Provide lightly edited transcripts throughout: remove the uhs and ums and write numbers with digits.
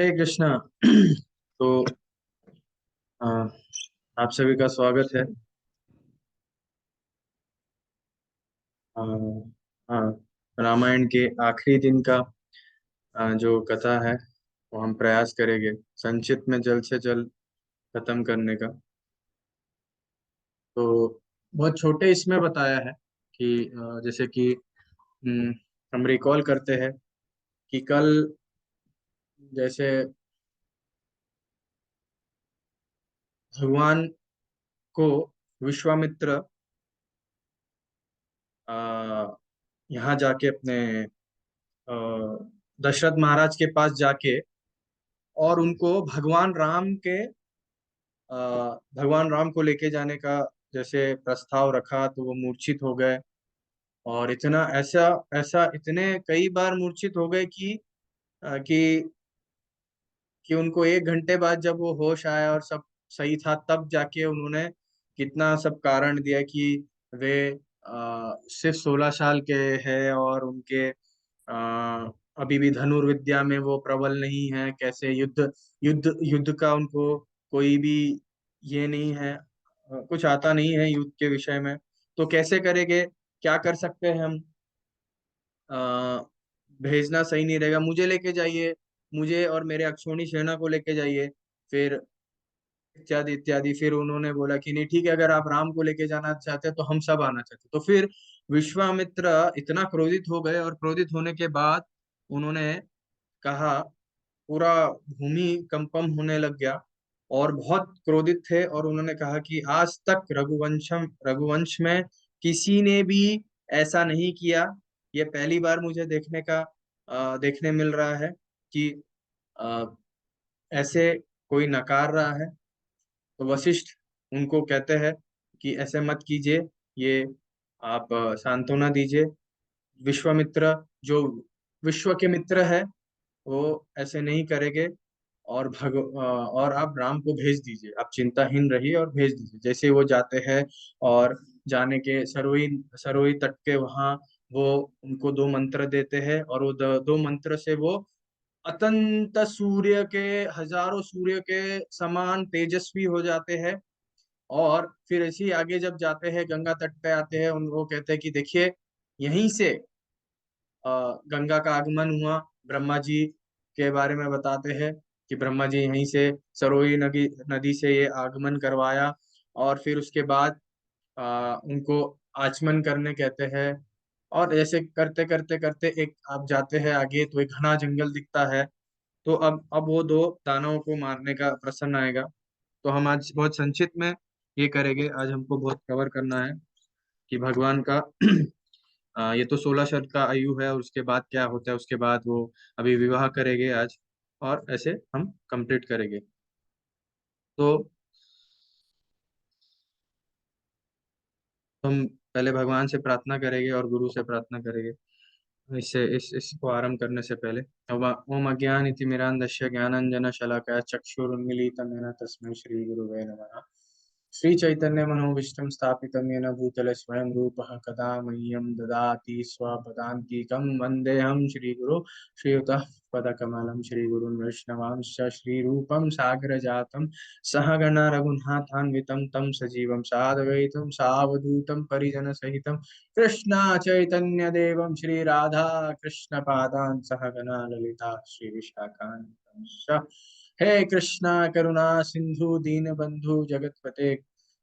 हरे कृष्णा। तो अ, आप सभी का स्वागत है। अ, हाँ, रामायण के आखिरी दिन का जो कथा है वो हम प्रयास करेंगे संक्षिप्त में जल्द से जल्द खत्म करने का। तो बहुत छोटे इसमें बताया है कि जैसे कि हम रिकॉल करते हैं कि कल जैसे भगवान को विश्वामित्र अ, यहाँ जाके अपने अ, दशरथ महाराज के पास जाके और उनको अ, भगवान राम को लेके जाने का जैसे प्रस्ताव रखा तो वो मूर्छित हो गए। और इतना ऐसा ऐसा इतने कई बार मूर्छित हो गए कि अ, कि कि उनको 1 घंटे बाद जब वो होश आया और सब सही था तब जाके उन्होंने कितना सब कारण दिया कि वे सिर्फ 16 साल के हैं और उनके अभी भी धनुर्विद्या में वो प्रबल नहीं है। कैसे युद्ध युद्ध युद्ध का उनको कोई भी ये नहीं है, कुछ आता नहीं है युद्ध के विषय में। तो कैसे करेंगे, क्या कर सकते हैं हम? अ, भेजना सही नहीं रहेगा, मुझे लेके जाइए, मुझे और मेरे अक्षोणी सेना को लेके जाइए, फिर इत्यादि इत्यादि। फिर उन्होंने बोला कि नहीं ठीक है, अगर आप राम को लेके जाना चाहते हैं तो हम सब आना चाहते हैं। तो फिर विश्वामित्र इतना क्रोधित हो गए और क्रोधित होने के बाद उन्होंने कहा, पूरा भूमि कंपन होने लग गया और बहुत क्रोधित थे। और उन्होंने कहा कि आज तक रघुवंश में किसी ने भी ऐसा नहीं किया। ये पहली बार मुझे देखने मिल रहा है कि अ, ऐसे कोई नकार रहा है। तो वशिष्ठ उनको कहते हैं कि ऐसे मत कीजिए, ये आप सांत्वना दीजिए। विश्वामित्र जो विश्व के मित्र है वो ऐसे नहीं करेंगे। और आप राम को भेज दीजिए, आप चिंताहीन रहिए और भेज दीजिए। जैसे वो जाते हैं और जाने के सरोई सरोई तट के वहां वो उनको 2 मंत्र देते हैं और वो 2 मंत्र से वो अतंत सूर्य के हजारों सूर्य के समान तेजस्वी हो जाते हैं। और फिर ऐसे ही आगे जब जाते हैं गंगा तट पे आते हैं, उनको कहते हैं कि देखिए यहीं से गंगा का आगमन हुआ। ब्रह्मा जी के बारे में बताते हैं कि ब्रह्मा जी यहीं से सरोई नदी नदी से ये आगमन करवाया। और फिर उसके बाद उनको आचमन करने कहते हैं। और ऐसे करते करते करते एक आप जाते हैं आगे तो एक घना जंगल दिखता है। तो अब वो 2 दानवों को मारने का प्रसंग आएगा। तो हम आज बहुत संक्षिप्त में ये करेंगे, आज हमको बहुत कवर करना है कि भगवान का ये तो 16 शत का आयु है और उसके बाद क्या होता है, उसके बाद वो अभी विवाह करेंगे आज। और ऐसे हम कंप्लीट करेंगे। तो हम पहले भगवान से प्रार्थना करेंगे और गुरु से प्रार्थना करेंगे। इसको आरंभ करने से पहले ओम अज्ञान इति मिरांधस्य ज्ञानंजन शलाकया चक्षुरुन्मीलितं येन तस्मै श्री गुरुवे नमः। श्री चैतन्य मनोभीष्टं स्थापितं येन भूतले स्वयं रूपः कदा मह्यं ददाति स्वपदान्तिकं वन्देऽहं श्रीगुरो श्रीयुतः पदकमलं श्रीगुरुन् वैष्णवांश्च श्रीरूपं साग्रजातं सहगण रघुनाथान्वितं तं सजीवं साद्वैतं सावधूतं परिजनसहितं कृष्ण चैतन्य देवं श्री राधा कृष्ण पादान सहगना ललिता श्री विशाखान्वितांश्च। हे कृष्णा करुणा सिंधु दीन बंधु जगतपते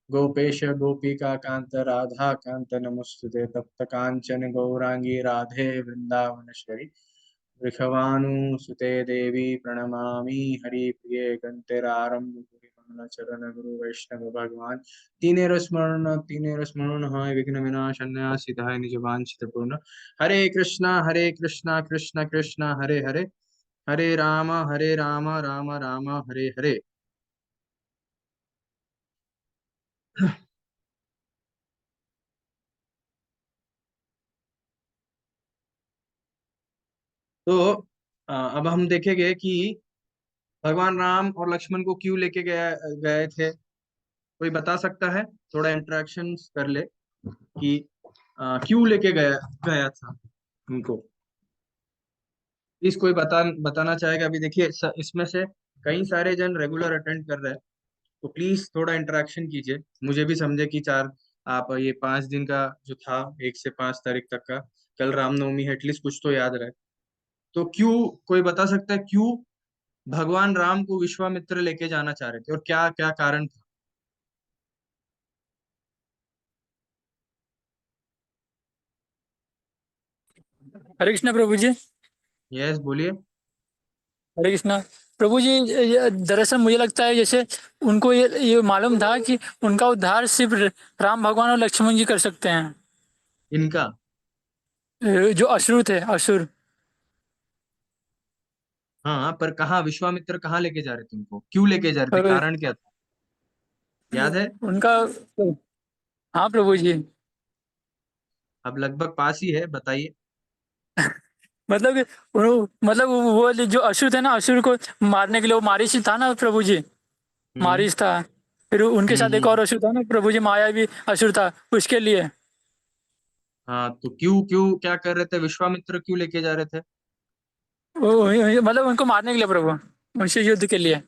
गोपेश गोपिका कांत राधा कांत नमोस्तुते तप्त कांचन गौरांगी राधे वृंदावनेश्वरी वृषभानुसुते देवी प्रणमामि हरिप्रिये गन्तेरारम्भ चरण गुरु वैष्णव भगवान। तीनेर स्मरण हाय विघ्न विनाशन्या सिद्धाय निज वांछित पूर्ण। हरे कृष्णा कृष्ण कृष्ण हरे हरे, हरे राम राम राम हरे हरे। तो अब हम देखेंगे कि भगवान राम और लक्ष्मण को क्यों लेके गए गए थे। कोई बता सकता है? थोड़ा इंटरेक्शन कर ले कि क्यों लेके गया गया था उनको। प्लीज कोई बताना चाहेगा? अभी देखिए इसमें से कई सारे जन रेगुलर अटेंड कर रहे हैं, तो प्लीज थोड़ा इंटरेक्शन कीजिए, मुझे भी समझे कि चार आप ये 5 दिन का जो था, 1 से 5 तारीख तक का, कल रामनवमी है, एटलीस्ट कुछ तो याद रहे। तो क्यों, कोई बता सकता है क्यों भगवान राम को विश्वामित्र लेके जाना चाह रहे थे, और क्या क्या कारण था? हरे कृष्णा प्रभु जी। यस, बोलिए। हरे कृष्णा प्रभु जी। दरअसल मुझे लगता है जैसे उनको ये मालूम था कि उनका उद्धार सिर्फ राम भगवान और लक्ष्मण जी कर सकते हैं। इनका। जो असुर थे, असुर। हाँ, पर कहाँ विश्वामित्र कहाँ लेके जा रहे थे उनको, क्यों लेके जा रहे थे, अ, कारण क्या था, याद है? उनका। हाँ प्रभु जी। अब लगभग पास ही है, बताइए। मतलब कि मतलब वो जो असुर थे ना, असुर को मारने के लिए वो मारिच था ना प्रभु जी। हम्म मारिच था। फिर उनके साथ एक हम्म। और असुर था ना प्रभु जी, माया भी असुर था उसके लिए। हाँ, तो क्यों क्यों क्या कर रहे थे, विश्वामित्र क्यों लेके जा रहे थे? मतलब उनको मारने के लिए प्रभु, उनसे युद्ध के लिए,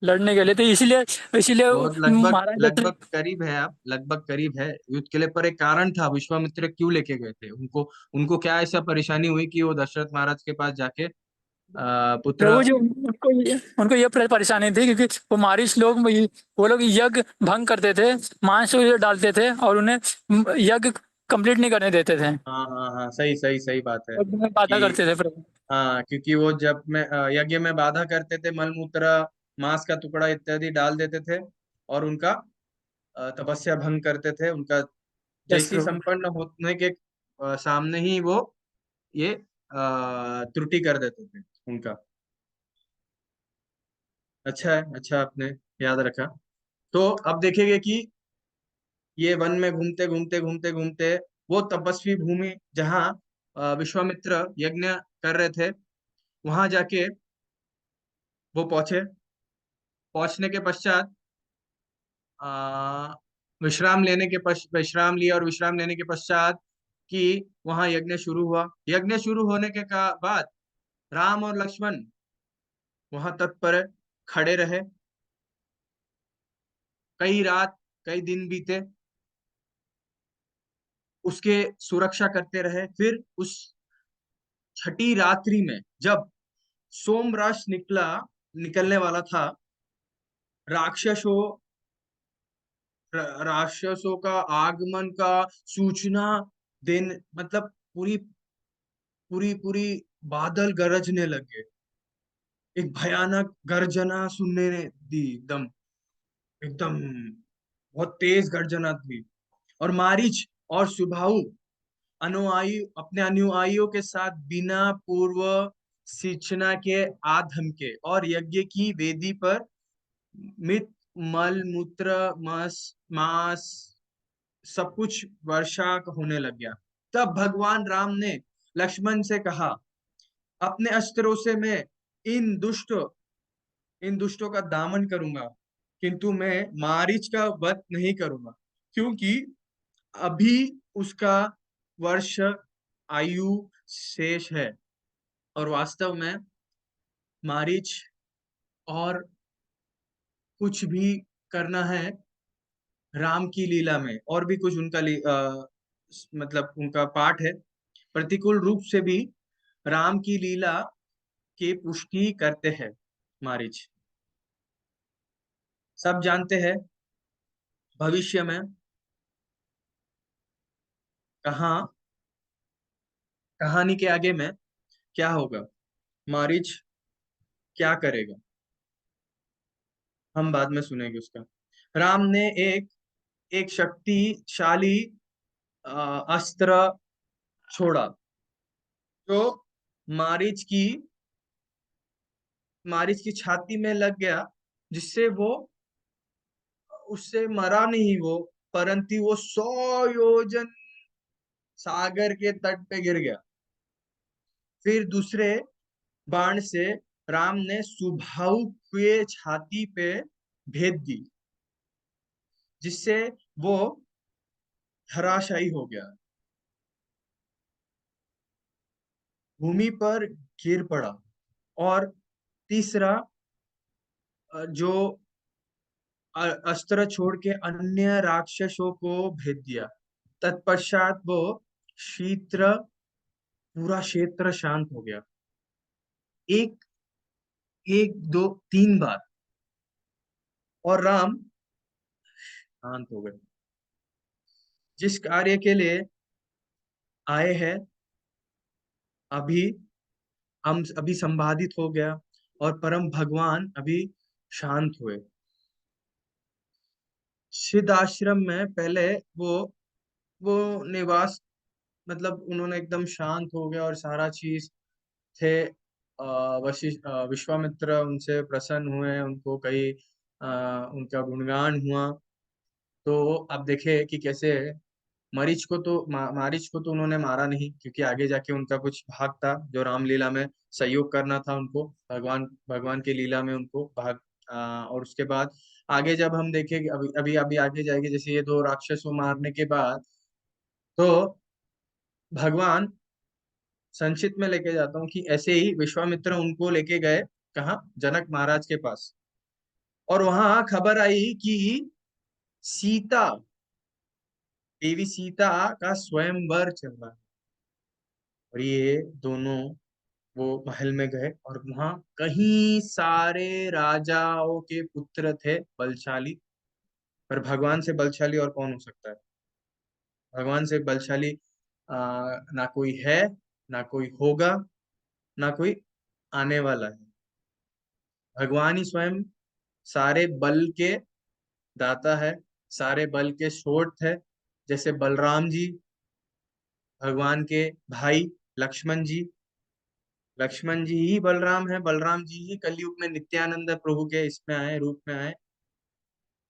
लड़ने के लिए, तो इसीलिए इसीलिए बहुत लगभग महाराज लगभग दशरथ। करीब है, आप लगभग करीब है युद्ध के लिए, पर एक कारण था, विश्वामित्र क्यों लेके गए थे उनको? उनको क्या ऐसा परेशानी हुई कि वो दशरथ महाराज के पास जाके पुत्र। प्रभु जी उनको ये परेशानी थी क्योंकि वो मारिच लोग, वो लोग यज्ञ भंग करते थे, मांस डालते थे और उन्हें यज्ञ कंप्लीट नहीं करने देते थे, हाँ हाँ हाँ, सही सही सही बात है यज्ञ में बाधा कि करते थे प्रभु। हाँ, क्योंकि वो जब में यज्ञ में बाधा करते थे, मलमूत्र, मांस का टुकड़ा इत्यादि डाल देते थे, और उनका तपस्या भंग करते थे, उनका यस जैसी प्रभु। संपन्न होने के सामने ही वो ये त्रुटि कर देते थे उनका। अच्छा है, अच्छा आपने याद रखा। तो अब देखेंगे कि ये वन में घूमते घूमते घूमते घूमते वो तपस्वी भूमि जहाँ विश्वामित्र यज्ञ कर रहे थे, वहां जाके वो पहुंचे। पहुंचने के पश्चात आ, विश्राम लिया, और विश्राम लेने के पश्चात कि वहां यज्ञ शुरू हुआ। यज्ञ शुरू होने के बाद राम और लक्ष्मण वहां तत्पर खड़े रहे। कई रात, कई दिन बीते, उसके सुरक्षा करते रहे। फिर उस छठी रात्रि में जब सोमराश निकलने वाला था, राक्षसों राक्षसों का आगमन का सूचना देने, मतलब पूरी पूरी पूरी बादल गरजने लगे, एक भयानक गर्जना सुनने ने दी, एकदम एकदम बहुत तेज गर्जना थी। और मारीच और सुबाहु अनुयायी अपने अनुयायियों के साथ बिना पूर्व सूचना के आ धमके, और यज्ञ की वेदी पर मित मल मूत्र मांस सब कुछ वर्षा होने लग गया। तब भगवान राम ने लक्ष्मण से कहा, अपने अस्त्रों से मैं इन दुष्ट इन दुष्टों का दामन करूंगा, किंतु मैं मारीच का वध नहीं करूंगा, क्योंकि अभी उसका वर्ष आयु शेष है, और वास्तव में मारीच और कुछ भी करना है राम की लीला में, और भी कुछ उनका मतलब उनका पाठ है, प्रतिकूल रूप से भी राम की लीला की पुष्टि करते हैं मारीच। सब जानते हैं भविष्य में कहाँ, कहानी के आगे में क्या होगा, मारीच क्या करेगा, हम बाद में सुनेंगे उसका। राम ने एक एक शक्तिशाली अस्त्र छोड़ा, जो मारीच की मारिच की छाती में लग गया, जिससे वो, उससे मरा नहीं वो, परंतु वो 100 योजन सागर के तट पे गिर गया। फिर दूसरे बाण से राम ने सुबाहु के छाती पे भेद दी, जिससे वो धराशायी हो गया। भूमि पर गिर पड़ा। और तीसरा, जो अस्त्र छोड़ के अन्य राक्षसों को भेज दिया। तत्पश्चात वो क्षेत्र पूरा क्षेत्र शांत हो गया। एक एक दो तीन बार। और राम शांत हो गए। जिस कार्य के लिए आए हैं, अभी हम अभी संपादित हो गया। और परम भगवान अभी शांत हुए। सिद्ध आश्रम में पहले वो निवास, मतलब उन्होंने एकदम शांत हो गया और सारा चीज थे। विश्वामित्र उनसे प्रसन्न हुए, उनको कई उनका गुणगान हुआ। तो आप देखे कि कैसे मारीच को तो उन्होंने मारा नहीं, क्योंकि आगे जाके उनका कुछ भाग था जो रामलीला में सहयोग करना था उनको, भगवान भगवान की लीला में उनको भाग। और उसके बाद आगे जब हम देखेंगे, अभी अभी अभी आगे जाएंगे, जैसे ये दो राक्षसों मारने के बाद, तो भगवान, संक्षिप्त में लेके जाता हूँ कि ऐसे ही विश्वामित्र उनको लेके गए, कहाँ, जनक महाराज के पास। और वहां खबर आई कि सीता, देवी सीता का स्वयंवर चल रहा है। और ये दोनों वो महल में गए, और वहां कहीं सारे राजाओं के पुत्र थे बलशाली। पर भगवान से बलशाली और कौन हो सकता है? भगवान से बलशाली ना कोई है, ना कोई होगा, ना कोई आने वाला है। भगवान ही स्वयं सारे बल के दाता है, सारे बल के स्रोत है। जैसे बलराम जी, भगवान के भाई लक्ष्मण जी, लक्ष्मण जी ही बलराम है, बलराम जी ही कलयुग में नित्यानंद प्रभु के इसमें आए, रूप में आए।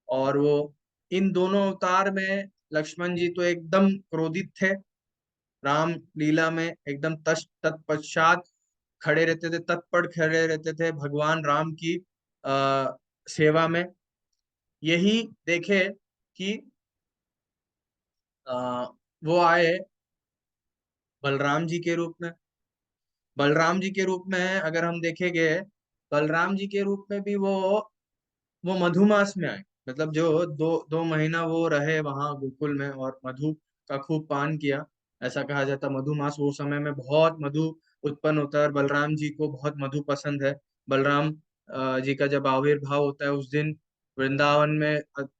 और वो इन दोनों अवतार में लक्ष्मण जी तो एकदम क्रोधित थे, राम लीला में एकदम तत्पश्चात खड़े रहते थे, तत्पर खड़े रहते थे भगवान राम की सेवा में। यही देखे कि आ, वो आए बलराम जी के रूप में। बलराम जी के रूप में अगर हम देखेंगे, बलराम जी के रूप में भी वो मधुमास में आए। मतलब जो दो दो महीना वो रहे वहां गोकुल में और मधु का खूब पान किया। ऐसा कहा जाता मधुमास वो समय में बहुत मधु उत्पन्न होता है, और बलराम जी को बहुत मधु पसंद है। बलराम जी का जब आविर्भाव होता है उस दिन वृंदावन में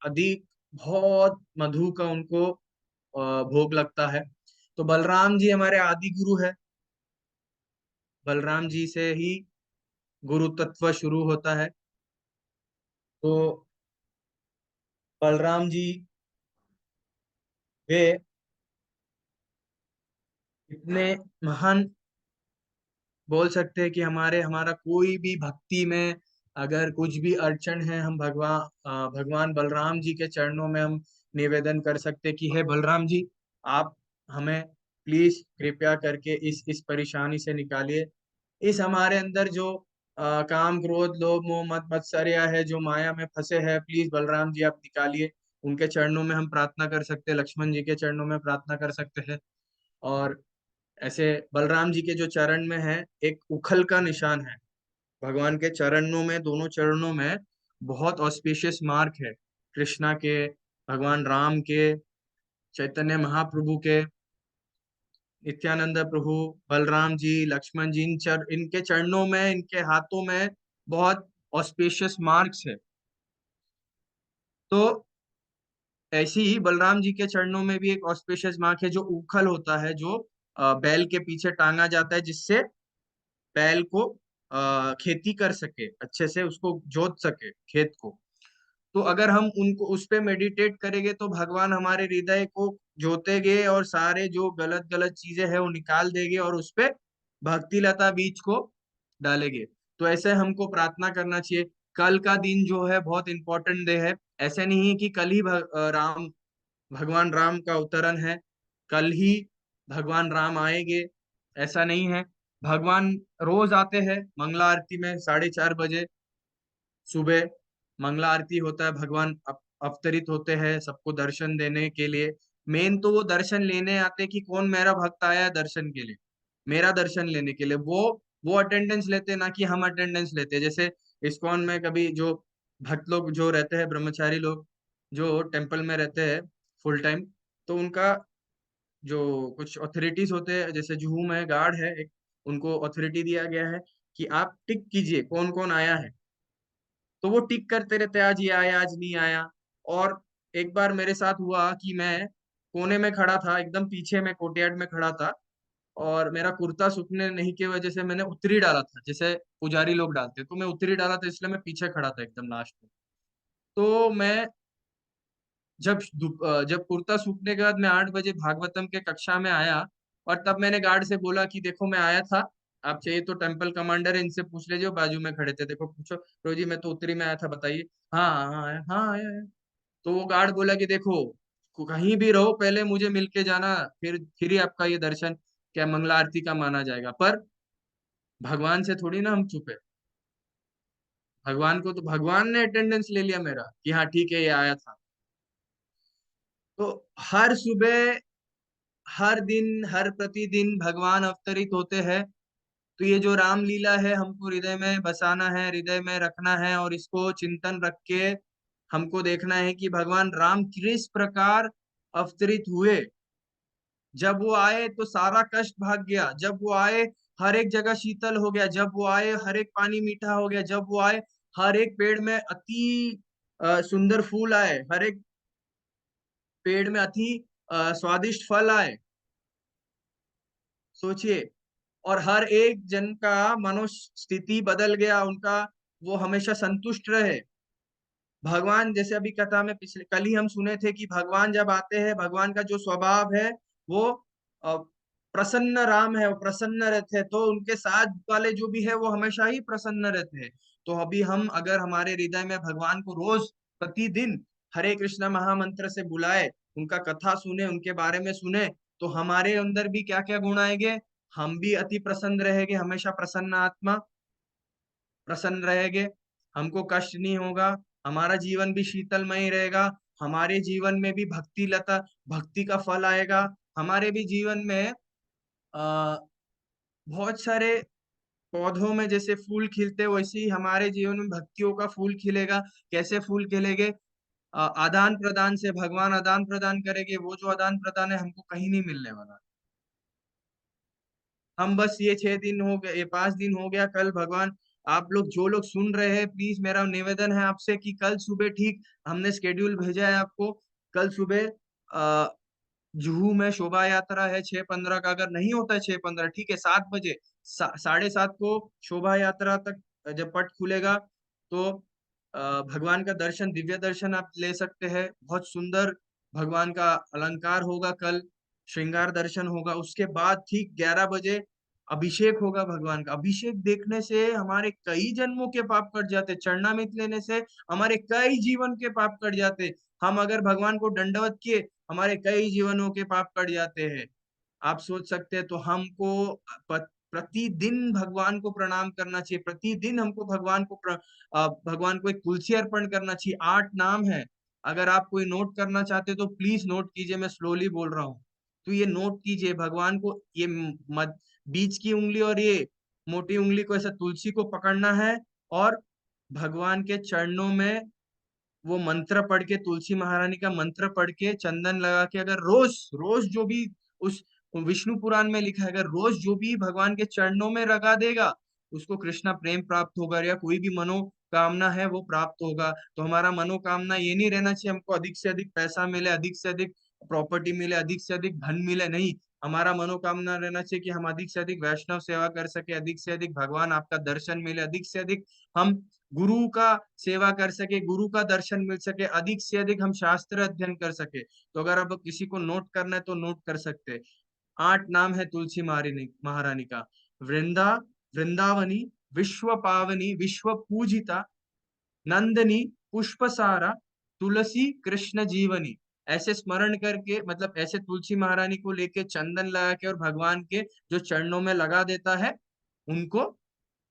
अधिक बहुत मधु का उनको भोग लगता है। तो बलराम जी हमारे आदि गुरु है। बलराम जी से ही गुरु तत्व शुरू होता है। तो बलराम जी वे इतने महान, बोल सकते हैं कि हमारा कोई भी भक्ति में अगर कुछ भी अड़चन है, हम भगवान बलराम जी के चरणों में हम निवेदन कर सकते हैं कि हे बलराम जी, आप हमें प्लीज कृपया करके इस परेशानी से निकालिए। इस हमारे अंदर जो काम क्रोध लोभ मोह मद मत्सर्य है, जो माया में फंसे हैं, प्लीज बलराम जी आप निकालिए। उनके चरणों में हम प्रार्थना कर सकते हैं, लक्ष्मण जी के चरणों में प्रार्थना कर सकते हैं। और ऐसे बलराम जी के जो चरण में है एक उखल का निशान है। भगवान के चरणों में, दोनों चरणों में बहुत ऑस्पिशियस मार्क है, कृष्णा के, भगवान राम के, चैतन्य महाप्रभु के, नित्यानंद प्रभु, बलराम जी, लक्ष्मण जी, इनके चरणों में, इनके हाथों में बहुत ऑस्पिशियस मार्क्स है। तो ऐसी ही बलराम जी के चरणों में भी एक ऑस्पिशियस मार्क है, जो उखल होता है, जो बैल के पीछे टांगा जाता है, जिससे बैल को खेती कर सके, अच्छे से उसको जोत सके खेत को। तो अगर हम उनको उस पे मेडिटेट करेंगे तो भगवान हमारे हृदय को जोतेंगे, और सारे जो गलत गलत चीजें हैं वो निकाल देंगे, और उस पे भक्ति लता बीज को डालेंगे। तो ऐसे हमको प्रार्थना करना चाहिए। कल का दिन जो है बहुत इंपॉर्टेंट डे है। ऐसे नहीं है कि कल ही भगवान राम का अवतरण है, कल ही भगवान राम आएंगे, ऐसा नहीं है। भगवान रोज आते हैं मंगला आरती में 4:30 बजे सुबह। मंगला आरती होता है, भगवान अवतरित होते हैं सबको दर्शन देने के लिए। मेन तो वो दर्शन लेने आते कि कौन मेरा भक्त आया है दर्शन के लिए। मेरा दर्शन लेने के लिए। वो अटेंडेंस लेते, ना कि हम अटेंडेंस लेते। जैसे इस्कॉन में कभी जो भक्त लोग जो रहते हैं, ब्रह्मचारी लोग जो टेम्पल में रहते हैं फुल टाइम, तो उनका जो कुछ अथॉरिटीज होते हैं, जैसे जुहू में गार्ड है एक, उनको अथॉरिटी दिया गया है कि आप टिक कीजिए कौन कौन आया है। तो वो टिक करते रहते, आज ये आया, आज नहीं आया। और एक बार मेरे साथ हुआ कि मैं कोने में खड़ा था, एकदम पीछे में कोर्टयार्ड में खड़ा था, और मेरा कुर्ता सूखने नहीं की वजह से मैंने उत्तरी डाला था, जैसे पुजारी लोग डालते, तो मैं उत्तरी डाला था, इसलिए मैं पीछे खड़ा था एकदम लास्ट में। तो मैं जब कुर्ता सूखने के बाद मैं 8 बजे भागवतम के कक्षा में आया, और तब मैंने गार्ड से बोला कि देखो मैं आया था, आप चाहिए तो टेम्पल कमांडर है, इनसे पूछ लीजिए, वो बाजू में खड़े थे, देखो पूछो, प्रो जी मैं तो उत्तरी में आया था, बताइए। हाँ हाँ आया, हाँ आया है। तो वो गार्ड बोला कि देखो, कहीं भी रहो पहले मुझे मिल के जाना, फिर ही आपका ये दर्शन क्या मंगला आरती का माना जाएगा। पर भगवान से थोड़ी ना हम चुपे, भगवान को तो भगवान ने अटेंडेंस ले लिया मेरा कि हाँ ठीक है ये आया था। तो हर सुबह, हर दिन, हर प्रतिदिन भगवान अवतरित होते हैं। तो ये जो रामलीला है हमको हृदय में बसाना है, हृदय में रखना है, और इसको चिंतन रख के हमको देखना है कि भगवान राम किस प्रकार अवतरित हुए। जब वो आए तो सारा कष्ट भाग गया, जब वो आए हर एक जगह शीतल हो गया, जब वो आए हर एक पानी मीठा हो गया, जब वो आए हर एक पेड़ में अति सुंदर फूल आए, हर एक पेड़ में अति स्वादिष्ट फल आए। सोचिए, और हर एक जन का मनोस्थिति बदल गया, उनका वो हमेशा संतुष्ट रहे। भगवान जैसे अभी कथा में पिछले कल ही हम सुने थे कि भगवान जब आते हैं, भगवान का जो स्वभाव है वो अ, प्रसन्न राम है, वो प्रसन्न रहते हैं, तो उनके साथ वाले जो भी है वो हमेशा ही प्रसन्न रहते हैं। तो अभी हम अगर हमारे हृदय में भगवान को रोज प्रतिदिन हरे कृष्णा महामंत्र से बुलाए, उनका कथा सुने, उनके बारे में सुने, तो हमारे अंदर भी क्या क्या गुण आएंगे, हम भी अति प्रसन्न रहेंगे, हमेशा प्रसन्न आत्मा, प्रसन्न रहेंगे, हमको कष्ट नहीं होगा, हमारा जीवन भी शीतलमय रहेगा, हमारे जीवन में भी भक्ति लता, भक्ति का फल आएगा। हमारे भी जीवन में आ, बहुत सारे पौधों में जैसे फूल खिलते, वैसे ही हमारे जीवन में भक्तियों का फूल खिलेगा। कैसे फूल खिलेंगे? आदान प्रदान से, भगवान आदान प्रदान करेंगे, वो जो आदान प्रदान है हमको कहीं नहीं मिलने वाला। हम बस ये 6 दिन हो गए, ये 5 दिन हो गया, कल भगवान, आप लोग जो लोग सुन रहे हैं, प्लीज मेरा निवेदन है आपसे कि कल सुबह ठीक, हमने स्केड्यूल भेजा है आपको, कल सुबह जुहू में शोभा यात्रा है 6:15 का, अगर नहीं होता है 6:15 ठीक है, 7 बजे, 7:30 को शोभा यात्रा तक जब पट खुलेगा, तो भगवान का दर्शन, दिव्य दर्शन आप ले सकते हैं। बहुत सुंदर भगवान का अलंकार होगा कल, श्रृंगार दर्शन होगा। उसके बाद ठीक 11 बजे अभिषेक होगा भगवान का। अभिषेक देखने से हमारे कई जन्मों के पाप कट जाते, चरणामृत लेने से हमारे कई जीवन के पाप कट जाते। हम अगर भगवान को दंडवत किए, हमारे कई जीवनों के पाप कट जाते हैं। आप सोच सकते हैं, तो हमको प्रतिदिन भगवान को प्रणाम करना चाहिए, प्रतिदिन हमको भगवान को एक तुलसी अर्पण करना चाहिए। 8 नाम है, अगर आप कोई नोट करना चाहते तो प्लीज नोट कीजिए, मैं स्लोली बोल रहा हूँ। तो ये नोट कीजिए, भगवान को ये बीच की उंगली और ये मोटी उंगली को ऐसा तुलसी को पकड़ना है, और भगवान के चरणों में वो मंत्र पढ़ के, तुलसी महारानी का मंत्र पढ़ के, चंदन लगा के, अगर रोज रोज जो भी उस विष्णु पुराण में लिखा है, अगर रोज जो भी भगवान के चरणों में लगा देगा, उसको कृष्णा प्रेम प्राप्त होगा, या कोई भी मनोकामना है वो प्राप्त होगा। तो हमारा मनोकामना ये नहीं रहना चाहिए हमको अधिक से अधिक पैसा मिले, अधिक से अधिक प्रॉपर्टी मिले, अधिक से अधिक धन मिले, नहीं। हमारा मनोकामना रहना चाहिए कि हम अधिक से अधिक वैष्णव सेवा कर सके, अधिक से अधिक भगवान आपका दर्शन मिले, अधिक से अधिक हम गुरु का सेवा कर सके, गुरु का दर्शन मिल सके, अधिक से अधिक हम शास्त्र अध्ययन कर सके। तो अगर अब किसी को नोट करना है तो नोट कर सकते हैं। 8 नाम है तुलसी महारानी महारानी का। वृंदावनी, विश्व पावनी, विश्व पूजिता, नंदनी, पुष्पसारा, तुलसी कृष्ण जीवनी। ऐसे स्मरण करके, मतलब ऐसे तुलसी महारानी को लेके चंदन लगा के और भगवान के जो चरणों में लगा देता है, उनको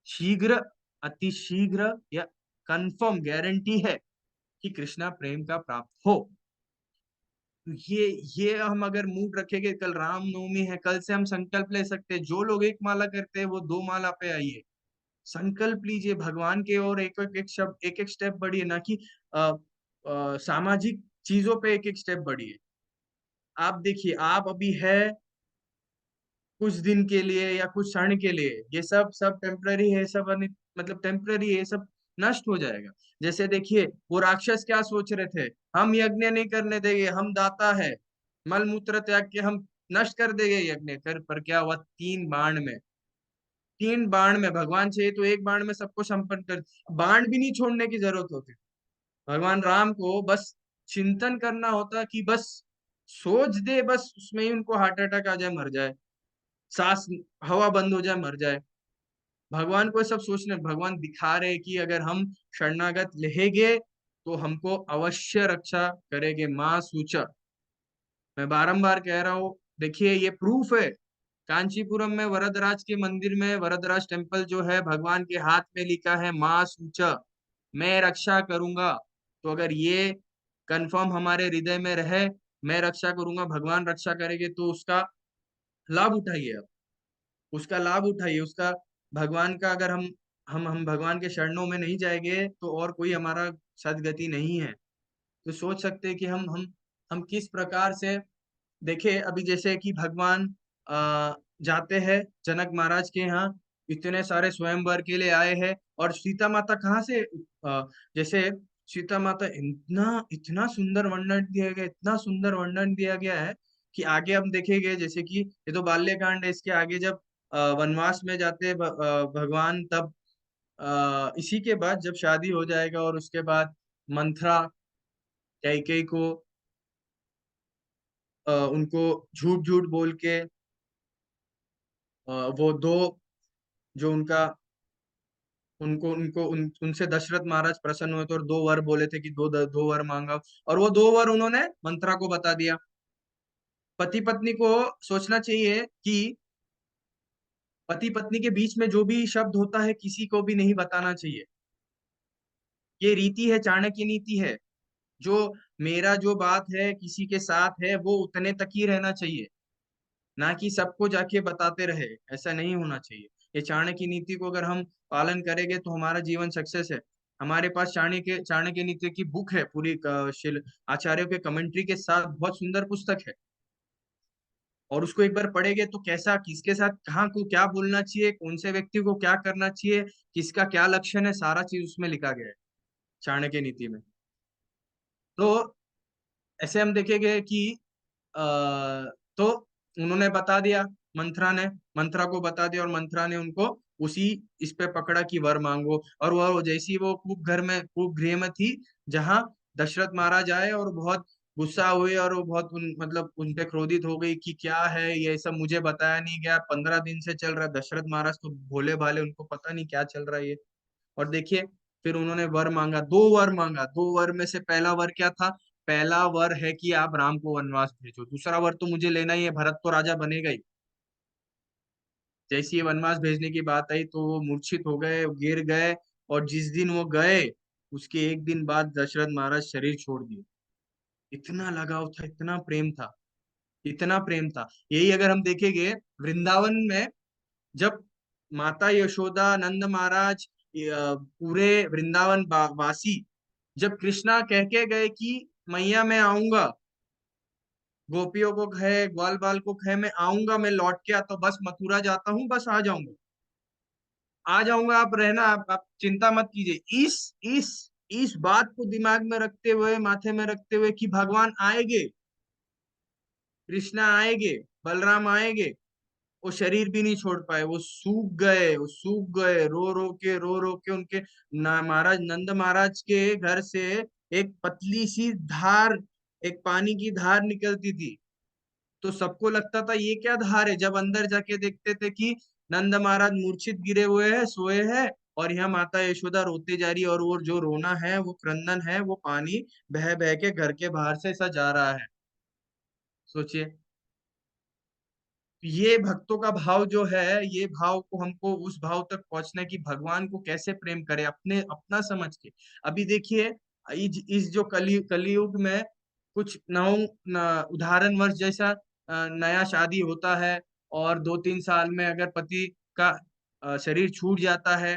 शीघ्र, अति शीघ्र, या कंफर्म गारंटी है कि कृष्णा प्रेम का प्राप्त हो। तो ये हम अगर मूड रखेंगे, कल रामनवमी है, कल से हम संकल्प ले सकते हैं, जो लोग एक माला करते हैं वो दो माला पे आइए, संकल्प लीजिए भगवान के, और एक एक एक शब्द, एक एक स्टेप बढ़िए, ना कि सामाजिक चीजों पे एक एक स्टेप बढ़िए। आप देखिए, आप अभी है कुछ दिन के लिए या कुछ क्षण के लिए, ये सब सब टेम्पररी है, सब मतलब टेम्पररी है, सब नष्ट हो जाएगा। जैसे देखिए वो राक्षस क्या सोच रहे थे, हम यज्ञ नहीं करने देंगे, हम दाता है, मल मूत्र त्याग के हम नष्ट कर देंगे यज्ञ कर, पर क्या हुआ, 3 बाण में, 3 बाण में भगवान चाहिए तो एक बाण में सबको संपन्न कर, बाण भी नहीं छोड़ने की जरूरत होती, भगवान राम को बस चिंतन करना होता कि बस सोच दे, बस उसमें ही उनको हार्ट अटैक आ जाए, मर जाए, सांस, हवा बंद हो जाए, मर जाए। भगवान को ये सब सोचने, भगवान दिखा रहे कि अगर हम शरणागत रहेंगे तो हमको अवश्य रक्षा करेंगे, माँ सूचा। मैं बारंबार कह रहा हूँ, देखिए ये प्रूफ है, कांचीपुरम में वरदराज के मंदिर में, वरदराज टेम्पल जो है, भगवान के हाथ में लिखा है माँ सूचा, मैं रक्षा करूंगा। तो अगर ये कंफर्म हमारे हृदय में रहे, मैं रक्षा करूंगा, भगवान रक्षा करेंगे, तो उसका लाभ उठाइए आप, उसका लाभ उठाइए, उसका, भगवान का अगर हम भगवान के शरणों में नहीं जाएंगे तो और कोई हमारा सदगति नहीं है। तो सोच सकते हैं कि हम किस प्रकार से, देखिए अभी जैसे कि भगवान जाते हैं जनक महाराज के यहाँ, इतने सारे स्वयंवर के लिए आए हैं, और सीता माता कहाँ से, जैसे सीता माता, इतना इतना सुंदर वर्णन दिया गया, इतना सुंदर वर्णन दिया गया है कि आगे हम देखेंगे, जैसे कि ये तो बाल्यकांड है, इसके आगे जब वनवास में जाते हैं भगवान, तब इसी के बाद जब शादी हो जाएगा, और उसके बाद मंथरा कैकेयी को उनको झूठ झूठ बोल के, वो दो, जो उनका, उनको उनको उनसे दशरथ महाराज प्रसन्न हुए थे और 2 वर बोले थे कि 2 वर मांगा, और वो 2 वर उन्होंने मंत्रा को बता दिया। पति पत्नी को सोचना चाहिए कि पति पत्नी के बीच में जो भी शब्द होता है किसी को भी नहीं बताना चाहिए, ये रीति है, चाणक्य नीति है, जो मेरा जो बात है किसी के साथ है वो उतने तक ही रहना चाहिए, ना कि सबको जाके बताते रहे, ऐसा नहीं होना चाहिए। ये चाणक्य नीति को अगर हम पालन करेंगे तो हमारा जीवन सक्सेस है। हमारे पास चाणक्य नीति की बुक है पूरी, शिल आचार्यों के कमेंट्री के साथ, बहुत सुंदर पुस्तक है, और उसको एक बार पढ़ेंगे तो कैसा, किसके साथ कहाँ को क्या बोलना चाहिए, कौन से व्यक्ति को क्या करना चाहिए, किसका क्या लक्षण है, सारा चीज उसमें लिखा गया है चाणक्य नीति में। तो ऐसे हम देखेंगे कि अ, तो उन्होंने बता दिया, मंत्रा ने, मंत्रा को बता दिया, और मंत्रा ने उनको उसी इस पे पकड़ा कि वर मांगो, और वह जैसी वो कूप गृह में थी, जहाँ दशरथ महाराज आए और बहुत गुस्सा हुए, और वो बहुत मतलब उन पे क्रोधित हो गई कि क्या है ये सब, मुझे बताया नहीं गया, 15 दिन से चल रहा है, दशरथ महाराज तो भोले भाले, उनको पता नहीं क्या चल रहा है ये। और देखिए फिर उन्होंने वर मांगा, 2 वर मांगा, 2 वर में से पहला वर क्या था, पहला वर है कि आप राम को वनवास भेजो, दूसरा वर तो मुझे लेना ही है, भरत तो राजा बनेगा ही। जैसे ये वनवास भेजने की बात आई तो वो मूर्छित हो गए, गिर गए, और जिस दिन वो गए उसके एक दिन बाद दशरथ महाराज शरीर छोड़ दिए। इतना लगाव था, इतना प्रेम था, इतना प्रेम था। यही अगर हम देखेंगे वृंदावन में, जब माता यशोदा, नंद महाराज, पूरे वृंदावन वासी, जब कृष्णा कह के गए कि मैया मैं आऊंगा, गोपियों को कहे, ग्वाल बाल को कहे, मैं आऊंगा, मैं लौट के आता हूँ, बस मथुरा जाता हूँ, बस आ जाऊंगा, आ जाऊंगा, आप रहना, आप चिंता मत कीजिए, इस बात को दिमाग में रखते हुए, माथे में रखते हुए कि भगवान आएंगे, कृष्णा आएंगे, बलराम आएंगे, वो शरीर भी नहीं छोड़ पाए, वो सूख गए, वो सूख गए, रो रो के उनके, महाराज नंद महाराज के घर से एक पतली सी धार, एक पानी की धार निकलती थी। तो सबको लगता था ये क्या धार है, जब अंदर जाके देखते थे कि नंद महाराज मूर्छित गिरे हुए हैं, सोए हैं, और यहाँ माता यशोदा रोते जा रही है, और वो जो रोना है, वो क्रंदन है, वो पानी बह बह के घर के बाहर से ऐसा जा रहा है। सोचिए, ये भक्तों का भाव जो है, ये भाव को हमको उस भाव तक पहुंचना है कि भगवान को कैसे प्रेम करें, अपने अपना समझ के। अभी देखिए इस जो कलयुग में कुछ उदाहरणवश जैसा नया शादी होता है और 2-3 साल में अगर पति का शरीर छूट जाता है,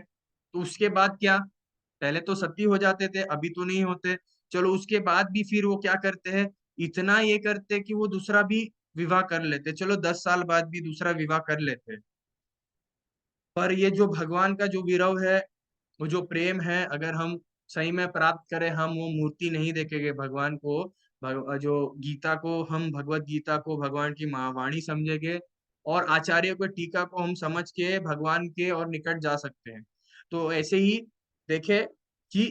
तो उसके बाद क्या, पहले तो सती हो जाते थे, अभी तो नहीं होते। चलो उसके बाद भी फिर वो क्या करते हैं, इतना ये करते कि वो दूसरा भी विवाह कर लेते, चलो 10 साल बाद भी दूसरा विवाह कर लेते। पर ये जो भगवान का जो विरह है, वो जो प्रेम है, अगर हम सही में प्राप्त करें, हम वो मूर्ति नहीं देखेंगे भगवान को, जो गीता को, हम भगवत गीता को भगवान की वाणी समझेंगे और आचार्य को टीका को हम समझ के भगवान के और निकट जा सकते हैं। तो ऐसे ही देखे कि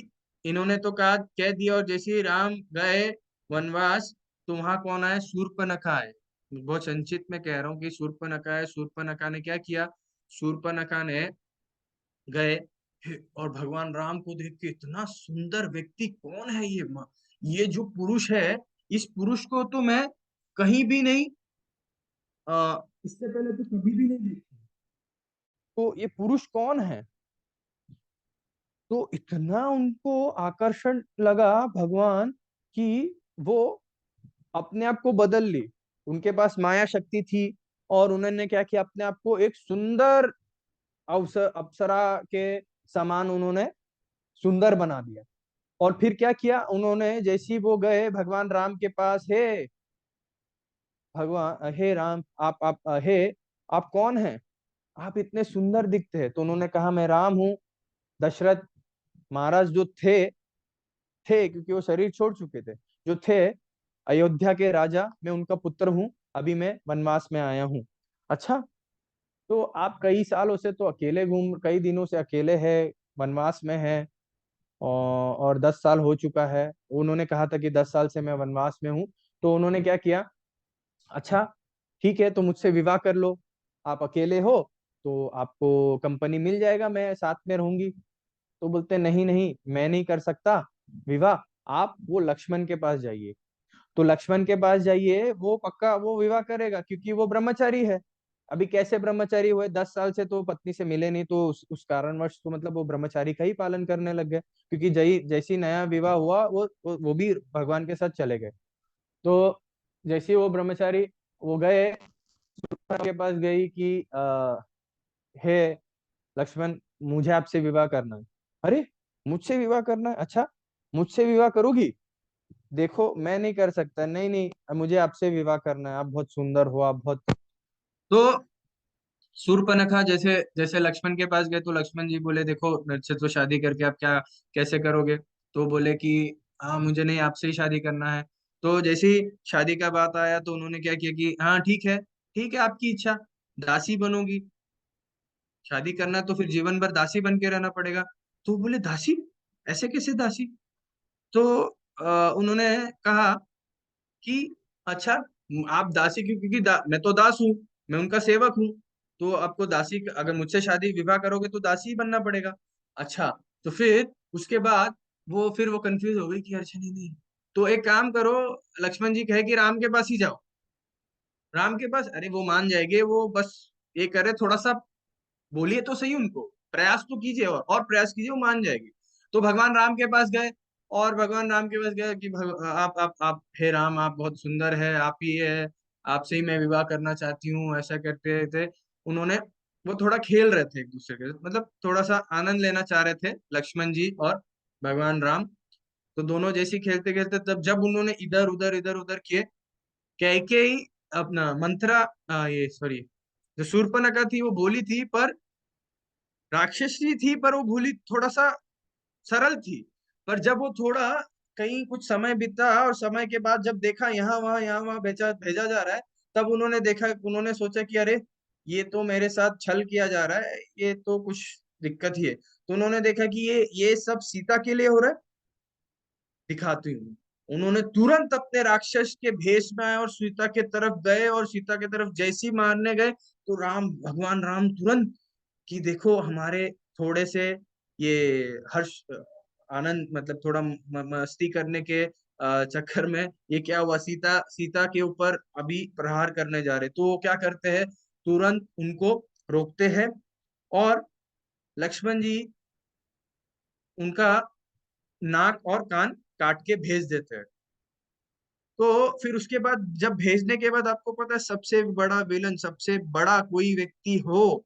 इन्होंने तो कहा, कह दिया, और जैसे ही राम गए वनवास, तो वहां कौन आए, शूर्पणखा आए। बहुत संक्षिप्त में कह रहा हूँ कि शूर्पणखा है। शूर्पणखा ने क्या किया, शूर्पणखा ने गए और भगवान राम को देख के, इतना सुंदर व्यक्ति कौन है ये, ये जो पुरुष है, इस पुरुष को तो मैं कहीं भी नहीं, इससे पहले तो कभी भी नहीं देखा, तो ये पुरुष कौन है। तो इतना उनको आकर्षण लगा भगवान कि वो अपने आप को बदल ली। उनके पास माया शक्ति थी और उन्होंने क्या किया, अपने आप को एक सुंदर अवसर अप्सरा के समान उन्होंने सुंदर बना दिया। और फिर क्या किया उन्होंने, जैसे ही वो गए भगवान राम के पास, हे भगवान, हे राम, आप हे, आप कौन हैं, आप इतने सुंदर दिखते हैं। तो उन्होंने कहा, मैं राम हूँ। दशरथ महाराज जो थे क्योंकि वो शरीर छोड़ चुके थे, जो थे अयोध्या के राजा, मैं उनका पुत्र हूँ, अभी मैं वनवास में आया हूँ। अच्छा, तो आप कई सालों से तो अकेले कई दिनों से अकेले है, वनवास में है, और 10 साल हो चुका है। उन्होंने कहा था कि 10 साल से मैं वनवास में हूँ। तो उन्होंने क्या किया, अच्छा ठीक है, तो मुझसे विवाह कर लो, आप अकेले हो तो आपको कंपनी मिल जाएगा, मैं साथ में रहूंगी। तो बोलते, नहीं नहीं, मैं नहीं कर सकता विवाह, आप वो लक्ष्मण के पास जाइए। तो लक्ष्मण के पास जाइए, वो पक्का वो विवाह करेगा, क्योंकि वो ब्रह्मचारी है। अभी कैसे ब्रह्मचारी हुए, 10 साल से तो पत्नी से मिले नहीं, तो उस कारणवश तो मतलब वो ब्रह्मचारी का ही पालन करने लग गए, क्योंकि जैसी नया विवाह हुआ, वो भी भगवान के साथ चले गए। तो जैसे ही वो ब्रह्मचारी, वो गए के पास गई कि हे लक्ष्मण, मुझे आपसे विवाह करना है। अरे, मुझसे विवाह करना है, अच्छा मुझसे विवाह करोगी, देखो मैं नहीं कर सकता, नहीं नहीं, मुझे आपसे विवाह करना है, आप बहुत सुंदर हो, आप बहुत। तो शूर्पणखा जैसे जैसे लक्ष्मण के पास गए, तो लक्ष्मण जी बोले, देखो मेरे से तो शादी करके आप क्या कैसे करोगे। तो बोले कि हाँ, मुझे नहीं, आपसे ही शादी करना है। तो जैसे ही शादी का बात आया, तो उन्होंने क्या किया कि हाँ ठीक है, ठीक है, आपकी इच्छा, दासी बनोगी, शादी करना है तो फिर जीवन भर दासी बन के रहना पड़ेगा। तो बोले, दासी, ऐसे कैसे दासी। तो उन्होंने कहा कि अच्छा, आप दासी क्यों, क्योंकि मैं तो दास हूँ, मैं उनका सेवक हूँ, तो आपको दासी, अगर मुझसे शादी विवाह करोगे तो दासी ही बनना पड़ेगा। अच्छा, तो फिर उसके बाद वो कंफ्यूज हो गई कि अच्छा, नहीं नहीं, तो एक काम करो, लक्ष्मण जी कहे कि राम के पास ही जाओ, राम के पास, अरे वो मान जाएंगे, वो बस ये करे, थोड़ा सा बोलिए तो सही उनको, प्रयास तो कीजिए, और प्रयास कीजिए, वो मान जाएगी। तो भगवान राम के पास गए, और भगवान राम के पास गए कि आप हे राम, आप बहुत सुंदर है, आप ही है, आपसे ही मैं विवाह करना चाहती हूँ, ऐसा करते थे उन्होंने। वो थोड़ा खेल रहे थे एक दूसरे के साथ, मतलब थोड़ा सा आनंद लेना चाह रहे थे लक्ष्मण जी और भगवान राम। तो दोनों जैसे खेलते खेलते, तब जब उन्होंने इधर उधर किए, कैकेयी अपना मंत्रा, ये सॉरी, जो शूर्पणखा थी वो बोली थी, पर राक्षसी थी, पर वो भूली थोड़ा सा सरल थी। पर जब वो थोड़ा कहीं कुछ समय बीता, और समय के बाद जब देखा यहाँ वहां भेजा भेजा जा रहा है, तब उन्होंने देखा, उन्होंने सोचा कि अरे, ये तो मेरे साथ छल किया जा रहा है, ये तो कुछ दिक्कत ही है। तो उन्होंने देखा कि ये सब सीता के लिए हो रहा है, दिखाती हूँ। उन्होंने तुरंत अपने राक्षस के भेष में आए और सीता के तरफ गए, और सीता के तरफ जैसी मारने गए, तो भगवान राम तुरंत, कि देखो हमारे थोड़े से ये हर्ष आनंद, मतलब थोड़ा मस्ती करने के चक्कर में ये क्या हुआ, सीता सीता के ऊपर अभी प्रहार करने जा रहे, तो वो क्या करते हैं, तुरंत उनको रोकते हैं, और लक्ष्मण जी उनका नाक और कान काट के भेज देते हैं। तो फिर उसके बाद जब भेजने के बाद आपको पता है सबसे बड़ा विलन, सबसे बड़ा कोई व्यक्ति हो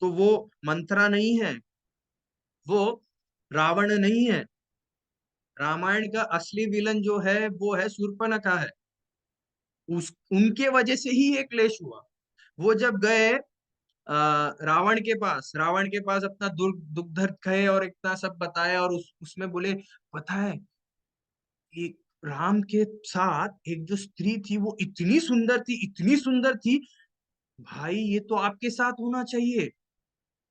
तो वो मंथरा नहीं है, वो रावण नहीं है। रामायण का असली विलन जो है वो है शूर्पणखा है। उस उनके वजह से ही ये क्लेश हुआ। वो जब गए रावण के पास अपना दुख दुख दर्द कहे और इतना सब बताया, और उसमें बोले पता है कि राम के साथ एक जो स्त्री थी वो इतनी सुंदर थी, इतनी सुंदर थी, भाई ये तो आपके साथ होना चाहिए,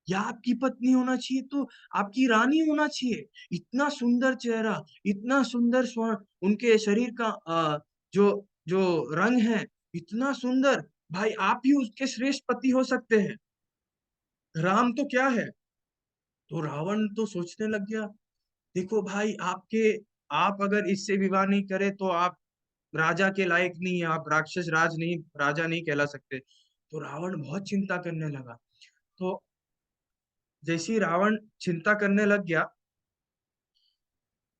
या आपकी पत्नी होना चाहिए, तो आपकी रानी होना चाहिए। इतना सुंदर चेहरा, इतना सुंदर स्वर्ण, उनके शरीर का जो जो रंग है इतना सुंदर, भाई आप ही उसके श्रेष्ठ पति हो सकते हैं। राम तो क्या है। तो रावण तो सोचने लग गया, देखो भाई आप अगर इससे विवाह नहीं करे तो आप राजा के लायक नहीं है, आप राक्षस राज नहीं, राजा नहीं कहला सकते। तो रावण बहुत चिंता करने लगा। तो जैसे ही रावण चिंता करने लग गया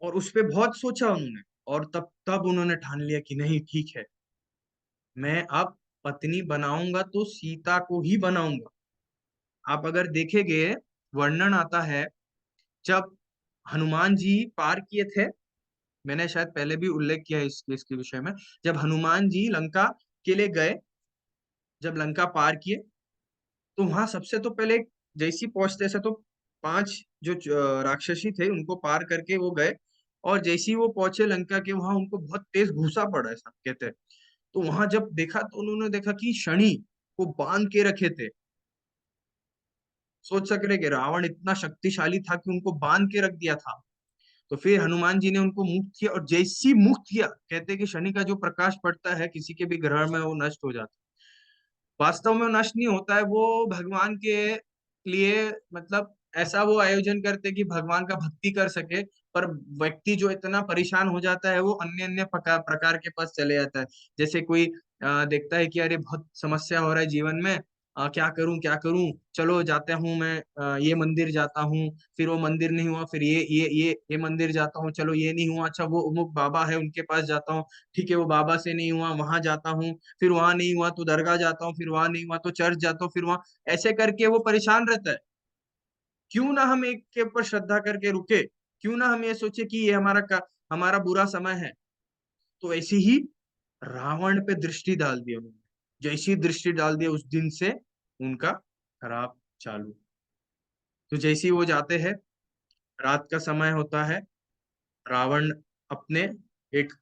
और उस पे बहुत सोचा उन्होंने, और तब तब उन्होंने ठान लिया कि नहीं ठीक है, मैं अब पत्नी बनाऊंगा तो सीता को ही बनाऊंगा। आप अगर देखेंगे, वर्णन आता है जब हनुमान जी पार किए थे, मैंने शायद पहले भी उल्लेख किया है इसके विषय में। जब हनुमान जी लंका के लिए गए, जब लंका पार किए, तो वहां सबसे तो पहले जैसी पहुंचते से तो 5 जो राक्षसी थे उनको पार करके वो गए, और जैसी वो पहुंचे लंका के वहां उनको बहुत तेज घूसा पड़ा, ऐसा कहते हैं। तो वहां जब देखा तो उन्होंने देखा कि शनि को बांध के रखे थे। सोच सक रहे कि रावण इतना शक्तिशाली था कि उनको बांध के रख दिया था। तो फिर हनुमान जी ने उनको मुक्त किया, और जैसी मुक्त किया, कहते हैं कि शनि का जो प्रकाश पड़ता है किसी के भी ग्रह में वो नष्ट हो जाता है। वास्तव में वो नष्ट नहीं होता है, वो भगवान के लिए मतलब ऐसा वो आयोजन करते हैं कि भगवान का भक्ति कर सके। पर व्यक्ति जो इतना परेशान हो जाता है वो अन्य अन्य प्रकार के पास चले जाता है। जैसे कोई देखता है कि अरे बहुत समस्या हो रहा है जीवन में, क्या करूं क्या करूं, चलो जाता हूं मैं, ये मंदिर जाता हूँ, फिर वो मंदिर नहीं हुआ, फिर ये मंदिर जाता हूँ, चलो ये नहीं हुआ, अच्छा वो अमुक बाबा है उनके पास जाता हूँ, ठीक है वो बाबा से नहीं हुआ वहां जाता हूँ, फिर वहां नहीं हुआ तो दरगाह जाता हूँ, फिर वहां नहीं हुआ तो चर्च जाता हूँ, फिर वहां, ऐसे करके वो परेशान रहता है। क्यों ना हम एक के ऊपर श्रद्धा करके रुके, क्यों ना हम ये सोचे कि ये हमारा बुरा समय है। तो ऐसे ही रावण पे दृष्टि डाल दिया उन्होंने। जैसी दृष्टि डाल दिया उस दिन से उनका खराब चालू। तो जैसे ही वो जाते हैं, रात का समय होता है, रावण अपने एक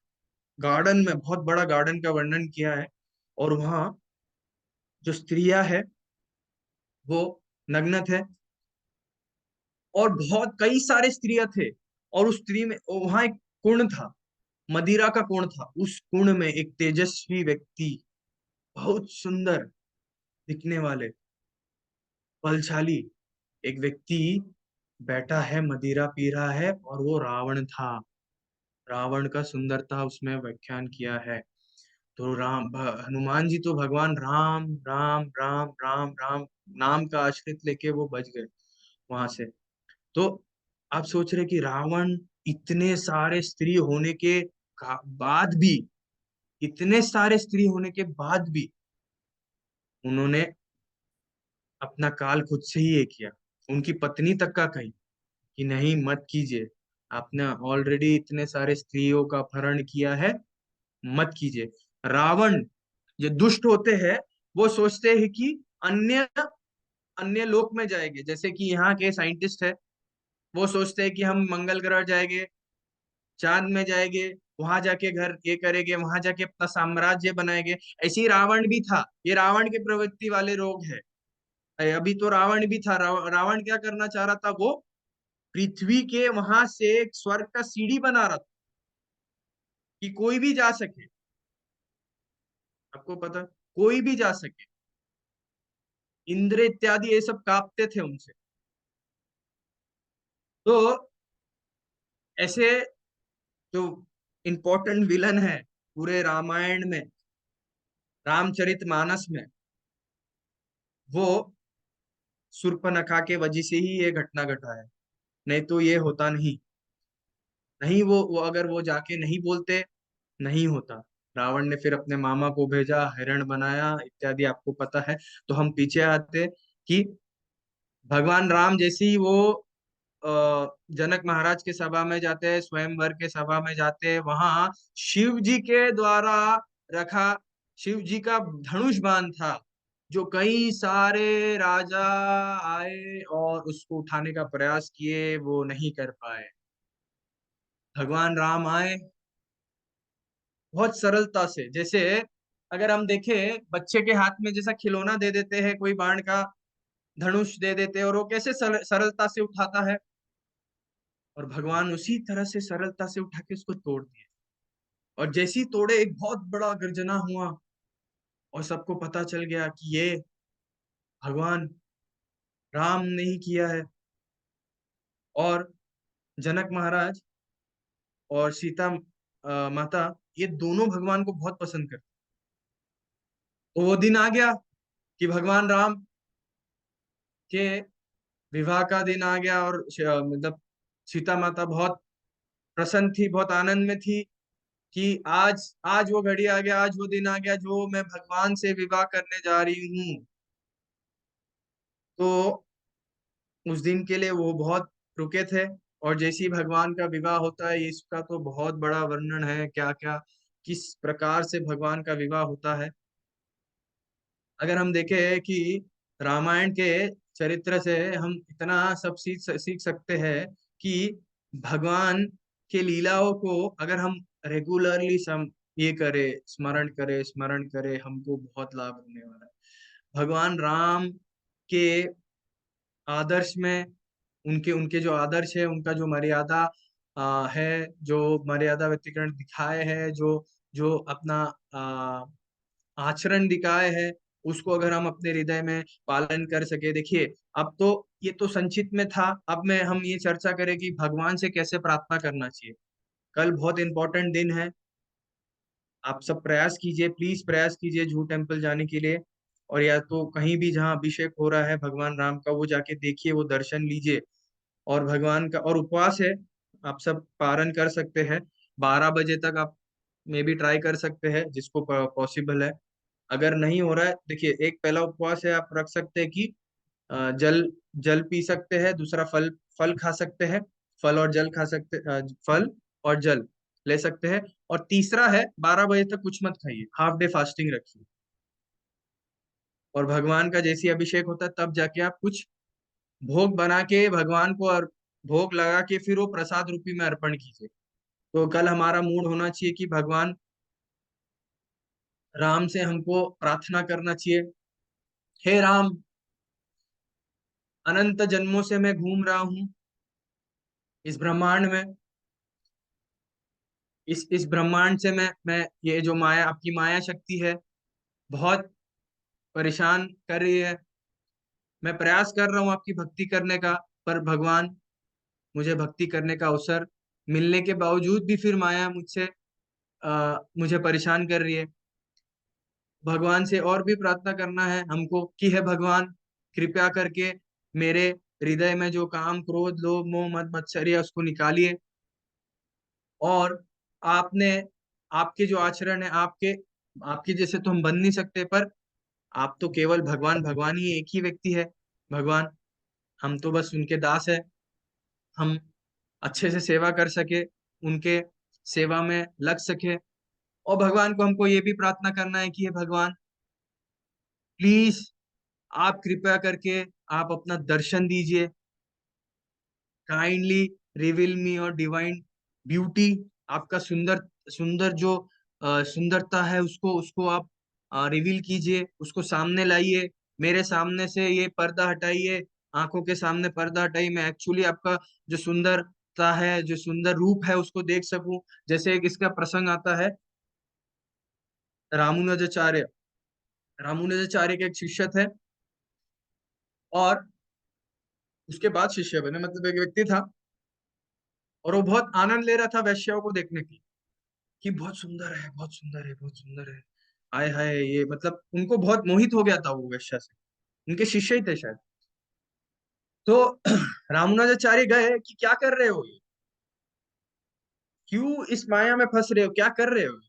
गार्डन में, बहुत बड़ा गार्डन का वर्णन किया है, और वहां जो स्त्रियां है वो नग्न थे, और बहुत कई सारे स्त्रियां थे, और उस स्त्री में वहां एक कुंड था, मदिरा का कुंड था। उस कुंड में एक तेजस्वी व्यक्ति, बहुत सुंदर दिखने वाले, बलशाली एक व्यक्ति बैठा है, मदिरा पी रहा है, और वो रावण था। रावण का सुंदरता उसमें व्याख्यान किया है। तो हनुमान जी तो भगवान राम राम राम राम राम नाम का आश्रित लेके वो बच गए वहां से। तो आप सोच रहे कि रावण इतने सारे स्त्री होने के बाद भी, इतने सारे स्त्री होने के बाद भी उन्होंने अपना काल खुद से ही ये किया। उनकी पत्नी तक का कही कि नहीं मत कीजिए, आपने ऑलरेडी इतने सारे स्त्रियों का अपहरण किया है, मत कीजिए। रावण जो दुष्ट होते हैं वो सोचते हैं कि अन्य अन्य लोक में जाएंगे, जैसे कि यहाँ के साइंटिस्ट है, वो सोचते हैं कि हम मंगल ग्रह जाएंगे, चांद में जाएंगे, वहां जाके घर ये करेंगे, वहां जाके अपना साम्राज्य बनाएंगे। ऐसे ही रावण भी था, ये रावण के प्रवृत्ति वाले लोग है। अभी तो रावण भी था, रावण क्या करना चाह रहा था, वो पृथ्वी के वहां से एक स्वर्ग का सीढ़ी बना रहा था कि कोई भी जा सके। आपको पता, कोई भी जा सके, इंद्र इत्यादि ये सब कांपते थे उनसे। तो ऐसे जो इम्पोर्टेंट विलन है पूरे रामायण में, रामचरितमानस में, वो शूर्पणखा के वजह से ही ये घटना घटा है, नहीं तो ये होता नहीं। नहीं वो अगर वो जाके नहीं बोलते, नहीं होता। रावण ने फिर अपने मामा को भेजा, हिरण बनाया इत्यादि, आपको पता है। तो हम पीछे आते कि भगवान राम जैसे ही वो जनक महाराज के सभा में जाते हैं, स्वयंवर के सभा में जाते हैं, वहां शिव जी के द्वारा रखा, शिव जी का धनुष बाण था, जो कई सारे राजा आए और उसको उठाने का प्रयास किए, वो नहीं कर पाए। भगवान राम आए बहुत सरलता से, जैसे अगर हम देखें बच्चे के हाथ में जैसा खिलौना दे देते हैं, कोई बाण का धनुष दे देते हैं, और वो कैसे सरलता से उठाता है, और भगवान उसी तरह से सरलता से उठा के उसको तोड़ दिए। और जैसी तोड़े, एक बहुत बड़ा गर्जना हुआ, और सबको पता चल गया कि ये भगवान राम ने ही किया है। और जनक महाराज और सीता माता, ये दोनों भगवान को बहुत पसंद करते। तो वो दिन आ गया कि भगवान राम के विवाह का दिन आ गया, और मतलब सीता माता बहुत प्रसन्न थी, बहुत आनंद में थी कि आज आज वो घड़ी आ गया, आज वो दिन आ गया जो मैं भगवान से विवाह करने जा रही हूँ। तो उस दिन के लिए वो बहुत रुके थे। और जैसे ही भगवान का विवाह होता है, इसका तो बहुत बड़ा वर्णन है, क्या क्या किस प्रकार से भगवान का विवाह होता है। अगर हम देखें कि रामायण के चरित्र से हम इतना सब सीख सकते हैं कि भगवान के लीलाओं को अगर हम रेगुलरली सम ये करें, स्मरण करें, हमको बहुत लाभ होने वाला है। भगवान राम के आदर्श में, उनके उनके जो आदर्श है, उनका जो मर्यादा है, जो मर्यादा व्यतिक्रमण दिखाए है, जो जो अपना आ, आचरण दिखाए है, उसको अगर हम अपने हृदय में पालन कर सके। देखिए, अब तो ये तो संचित में था, अब मैं हम ये चर्चा करें कि भगवान से कैसे प्रार्थना करना चाहिए। कल बहुत इंपॉर्टेंट दिन है, आप सब प्रयास कीजिए, प्लीज प्रयास कीजिए जूहू टेम्पल जाने के लिए, और या तो कहीं भी जहाँ अभिषेक हो रहा है भगवान राम का, वो जाके देखिए, वो दर्शन लीजिए। और भगवान का और उपवास है, आप सब पारण कर सकते हैं, 12 बजे तक आप मे भी ट्राई कर सकते हैं, जिसको पॉसिबल है। अगर नहीं हो रहा है, देखिए, एक पहला उपवास है, आप रख सकते हैं कि जल जल पी सकते हैं, दूसरा फल फल खा सकते हैं, फल और जल खा सकते, फल और जल ले सकते हैं, और तीसरा है 12 बजे तक कुछ मत खाइए, हाफ डे फास्टिंग रखिए। और भगवान का जैसे ही अभिषेक होता है, तब जाके आप कुछ भोग बना के भगवान को, और भोग लगा के फिर वो प्रसाद रूपी में अर्पण कीजिए। तो कल हमारा मूड होना चाहिए कि भगवान राम से हमको प्रार्थना करना चाहिए, हे राम, अनंत जन्मों से मैं घूम रहा हूँ इस ब्रह्मांड में, इस ब्रह्मांड से मैं ये जो माया, आपकी माया शक्ति है, बहुत परेशान कर रही है। मैं प्रयास कर रहा हूँ आपकी भक्ति करने का, पर भगवान, मुझे भक्ति करने का अवसर मिलने के बावजूद भी फिर माया मुझसे मुझे परेशान कर रही है। भगवान से और भी प्रार्थना करना है हमको कि हे भगवान, कृपया करके मेरे हृदय में जो काम, क्रोध, लोभ, मोह, मद मत्सर्य है, उसको निकालिए। और आपने, आपके जो आचरण है, आपके आपके जैसे तो हम बन नहीं सकते, पर आप तो केवल भगवान, भगवान ही एक ही व्यक्ति है। भगवान, हम तो बस उनके दास है, हम अच्छे से सेवा कर सके, उनके सेवा में लग सके। और भगवान को हमको ये भी प्रार्थना करना है कि हे भगवान, प्लीज आप कृपया करके आप अपना दर्शन दीजिए, काइंडली रिवील मी और डिवाइन ब्यूटी, आपका सुंदर सुंदर जो सुंदरता है, उसको उसको आप रिवील कीजिए, उसको सामने लाइए, मेरे सामने से ये पर्दा हटाइए, आंखों के सामने पर्दा हटाइए, मैं एक्चुअली आपका जो सुंदरता है, जो सुंदर रूप है, उसको देख सकूं। जैसे एक इसका प्रसंग आता है, रामानुजाचार्य, रामानुजाचार्य के एक शिष्य थे, और उसके बाद शिष्य बने, मतलब एक व्यक्ति था, और वो बहुत आनंद ले रहा था वैश्याओं को देखने की, कि बहुत सुंदर है, बहुत सुंदर है, बहुत सुंदर है, हाय हाय, ये मतलब उनको बहुत मोहित हो गया था वो वैश्या से, उनके शिष्य ही थे शायद। तो रामानुजाचार्य गए कि क्या कर रहे हो ये, क्यों इस माया में फंस रहे हो, क्या कर रहे हो।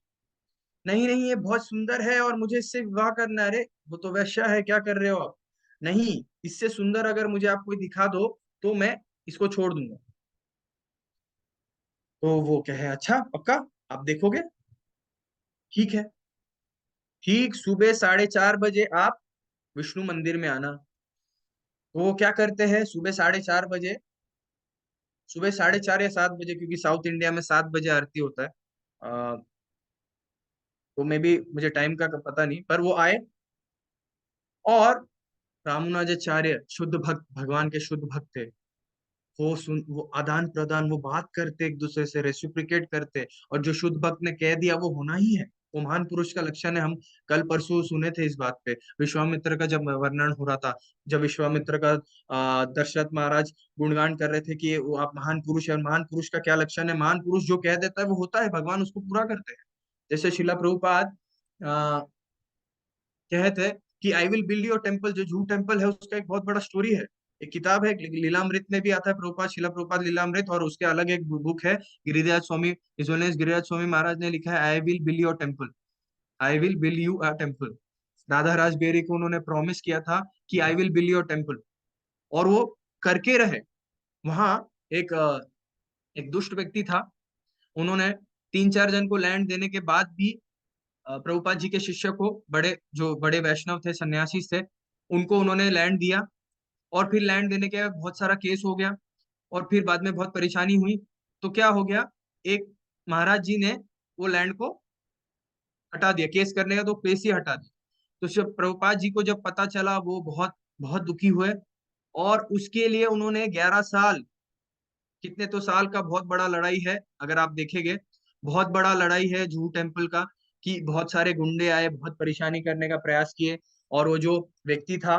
नहीं नहीं, ये बहुत सुंदर है और मुझे इससे विवाह करना है। अरे वो तो वैश्या है, क्या कर रहे हो आप? नहीं, इससे सुंदर अगर मुझे आप कोई दिखा दो तो मैं इसको छोड़ दूंगा। तो वो कहे अच्छा पक्का, आप देखोगे? ठीक है। ठीक सुबह 4:30 बजे आप विष्णु मंदिर में आना। तो वो क्या करते हैं, सुबह 4:30 बजे, सुबह 4:30 या 7 बजे, क्योंकि साउथ इंडिया में 7 बजे आरती होता है। तो मे भी मुझे टाइम का पता नहीं, पर वो आए। और रामानुजाचार्य शुद्ध भक्त, भगवान के शुद्ध भक्त थे। वो आदान प्रदान, वो बात करते एक दूसरे से, रेसिप्रिकेट करते। और जो शुद्ध भक्त ने कह दिया वो होना ही है। वो महान पुरुष का लक्षण है। हम कल परसों सुने थे इस बात पे, विश्वामित्र का जब वर्णन हो रहा था, जब विश्वामित्र का दशरथ महाराज गुणगान कर रहे थे कि वो आप महान पुरुष है। और महान पुरुष का क्या लक्षण है? महान पुरुष जो कह देता है वो होता है, भगवान उसको पूरा करते हैं। जैसे शिला प्रभुपाद कहते हैं कि I will build your temple, जो जूह टेम्पल है उसका एक बहुत बड़ा स्टोरी है। एक किताब है, लीलामृत में भी आता है, प्रभुपाद शिला प्रभुपाद लीलामृत, और उसके अलग एक बुक है, गिरिराज स्वामी, इजोनेस गिरिराज स्वामी महाराज ने लिखा है, I will build your temple, I will build you a temple. Radha Raj बेरी को उन्होंने प्रॉमिस किया था कि I will build your temple, और वो करके रहे। वहां एक एक दुष्ट व्यक्ति था। उन्होंने 3-4 जन को लैंड देने के बाद भी प्रभुपाद जी के शिष्य को, बड़े जो बड़े वैष्णव थे, सन्यासी थे, उनको उन्होंने लैंड दिया। और फिर लैंड देने के बाद बहुत सारा केस हो गया, और फिर बाद में बहुत परेशानी हुई। तो क्या हो गया, एक महाराज जी ने वो लैंड को हटा दिया, केस करने का तो केस ही हटा दिया। तो जब प्रभुपाद जी को जब पता चला, वो बहुत बहुत दुखी हुए। और उसके लिए उन्होंने 11 साल, कितने तो साल का बहुत बड़ा लड़ाई है, अगर आप देखेंगे बहुत बड़ा लड़ाई है जूहू टेम्पल का, कि बहुत सारे गुंडे आए, बहुत परेशानी करने का प्रयास किए। और वो जो व्यक्ति था,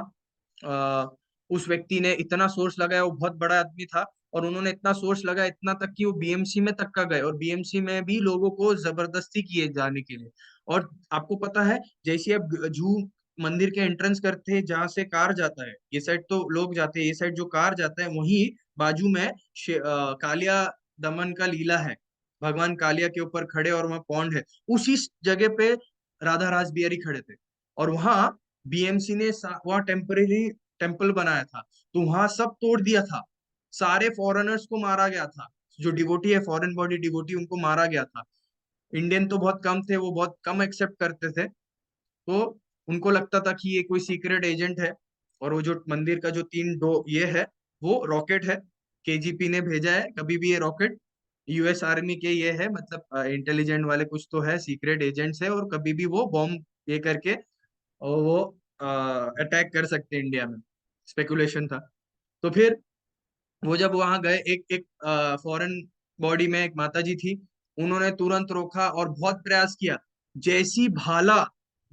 आ, उस व्यक्ति ने इतना सोर्स लगाया, वो बहुत बड़ा आदमी था, और उन्होंने इतना सोर्स लगाया, इतना तक कि वो बीएमसी में तक का गए, और बीएमसी में भी लोगों को जबरदस्ती किए जाने के लिए। और आपको पता है, जैसे आप जू मंदिर के एंट्रेंस करते हैं, जहाँ से कार जाता है, ये साइड तो लोग जाते हैं, ये साइड जो कार जाता है, वहीं बाजू में कालिया दमन का लीला है। भगवान कालिया के ऊपर खड़े, और वहां पौंड है। उसी जगह पे राधा रास बिहारी खड़े थे। और वहां बीएमसी ने वहां टेम्परेरी टेम्पल बनाया था, तो वहां सब तोड़ दिया था। सारे फॉरेनर्स को मारा गया था, जो डिवोटी है, फॉरेन बॉडी डिवोटी, उनको मारा गया था। इंडियन तो बहुत कम थे, वो बहुत कम एक्सेप्ट करते थे। तो उनको लगता था कि ये कोई सीक्रेट एजेंट है। और वो जो मंदिर का जो तीन दो ये है, वो रॉकेट है, केजीपी ने भेजा है। कभी भी ये रॉकेट यूएस आर्मी के ये है, मतलब इंटेलिजेंट वाले कुछ तो है, सीक्रेट एजेंट्स है, और कभी भी वो बॉम्ब ये करके और वो अटैक कर सकते हैं इंडिया में। स्पेकुलेशन था। तो फिर वो जब वहां गए, एक एक फॉरेन बॉडी में एक माता जी थी, उन्होंने तुरंत रोका और बहुत प्रयास किया। जैसी भाला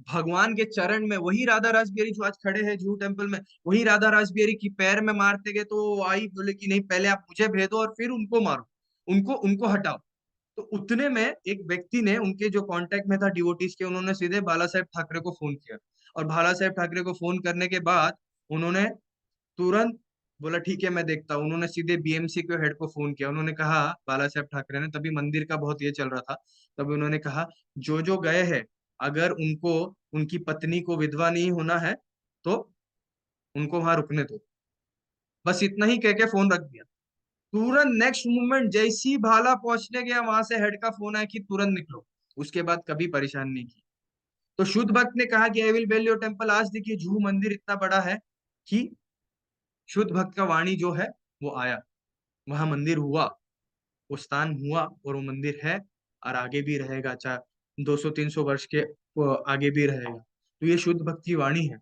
भगवान के चरण में, वही राधा रासबिहारी जो आज खड़े हैं जूहू टेम्पल में, वही राधा रासबिहारी की पैर में मारते गए, तो वो आई, बोले कि नहीं, पहले आप मुझे भेदो और फिर उनको मारो, उनको उनको हटाओ। तो उतने में एक व्यक्ति ने, उनके जो कांटेक्ट में था डिवोटीज के, उन्होंने सीधे बाला साहेब ठाकरे को फोन किया। और बाला साहेब ठाकरे को फोन करने के बाद उन्होंने तुरंत बोला ठीक है मैं देखता हूँ। उन्होंने सीधे बीएमसी के हेड को फोन किया। उन्होंने कहा, बाला साहेब ठाकरे ने, तभी मंदिर का बहुत ये चल रहा था, तभी उन्होंने कहा, जो जो गए हैं, अगर उनको, उनकी पत्नी को विधवा नहीं होना है तो उनको वहां रुकने दो। बस इतना ही कह के फोन रख दिया। तुरंत नेक्स्ट मूवमेंट, जैसी भाला पहुंचने गया, वहां से हेड का फोन आया कि तुरंत निकलो। उसके बाद कभी परेशान नहीं की। तो शुद्ध भक्त ने कहा कि I will build your temple. आज देखिए जूहू मंदिर इतना बड़ा है कि शुद्ध भक्त का वाणी जो है वो आया, वहां मंदिर हुआ, वो स्थान हुआ, और वो मंदिर है, और आगे भी रहेगा, चाहे 200-300 वर्ष के वो आगे भी रहेगा। तो ये शुद्ध भक्ति वाणी है।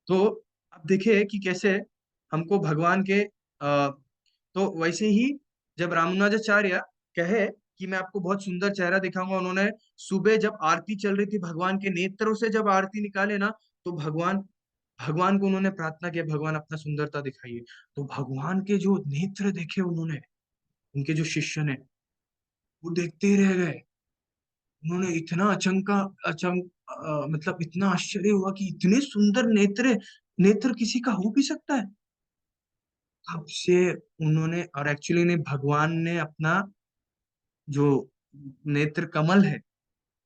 तो अब देखिए कि कैसे हमको भगवान के तो वैसे ही जब रामानुजाचार्य कहे कि मैं आपको बहुत सुंदर चेहरा दिखाऊंगा, उन्होंने सुबह जब आरती चल रही थी, भगवान के नेत्रों से जब आरती निकाले ना, तो भगवान भगवान को उन्होंने प्रार्थना किया, भगवान अपना सुंदरता दिखाइए। तो भगवान के जो नेत्र देखे उन्होंने, उनके जो शिष्य ने, वो देखते ही रह गए। उन्होंने इतना मतलब इतना आश्चर्य हुआ कि इतने सुंदर नेत्र, नेत्र किसी का हो भी सकता है। तब से उन्होंने, और एक्चुअली ने भगवान ने अपना जो नेत्र कमल है,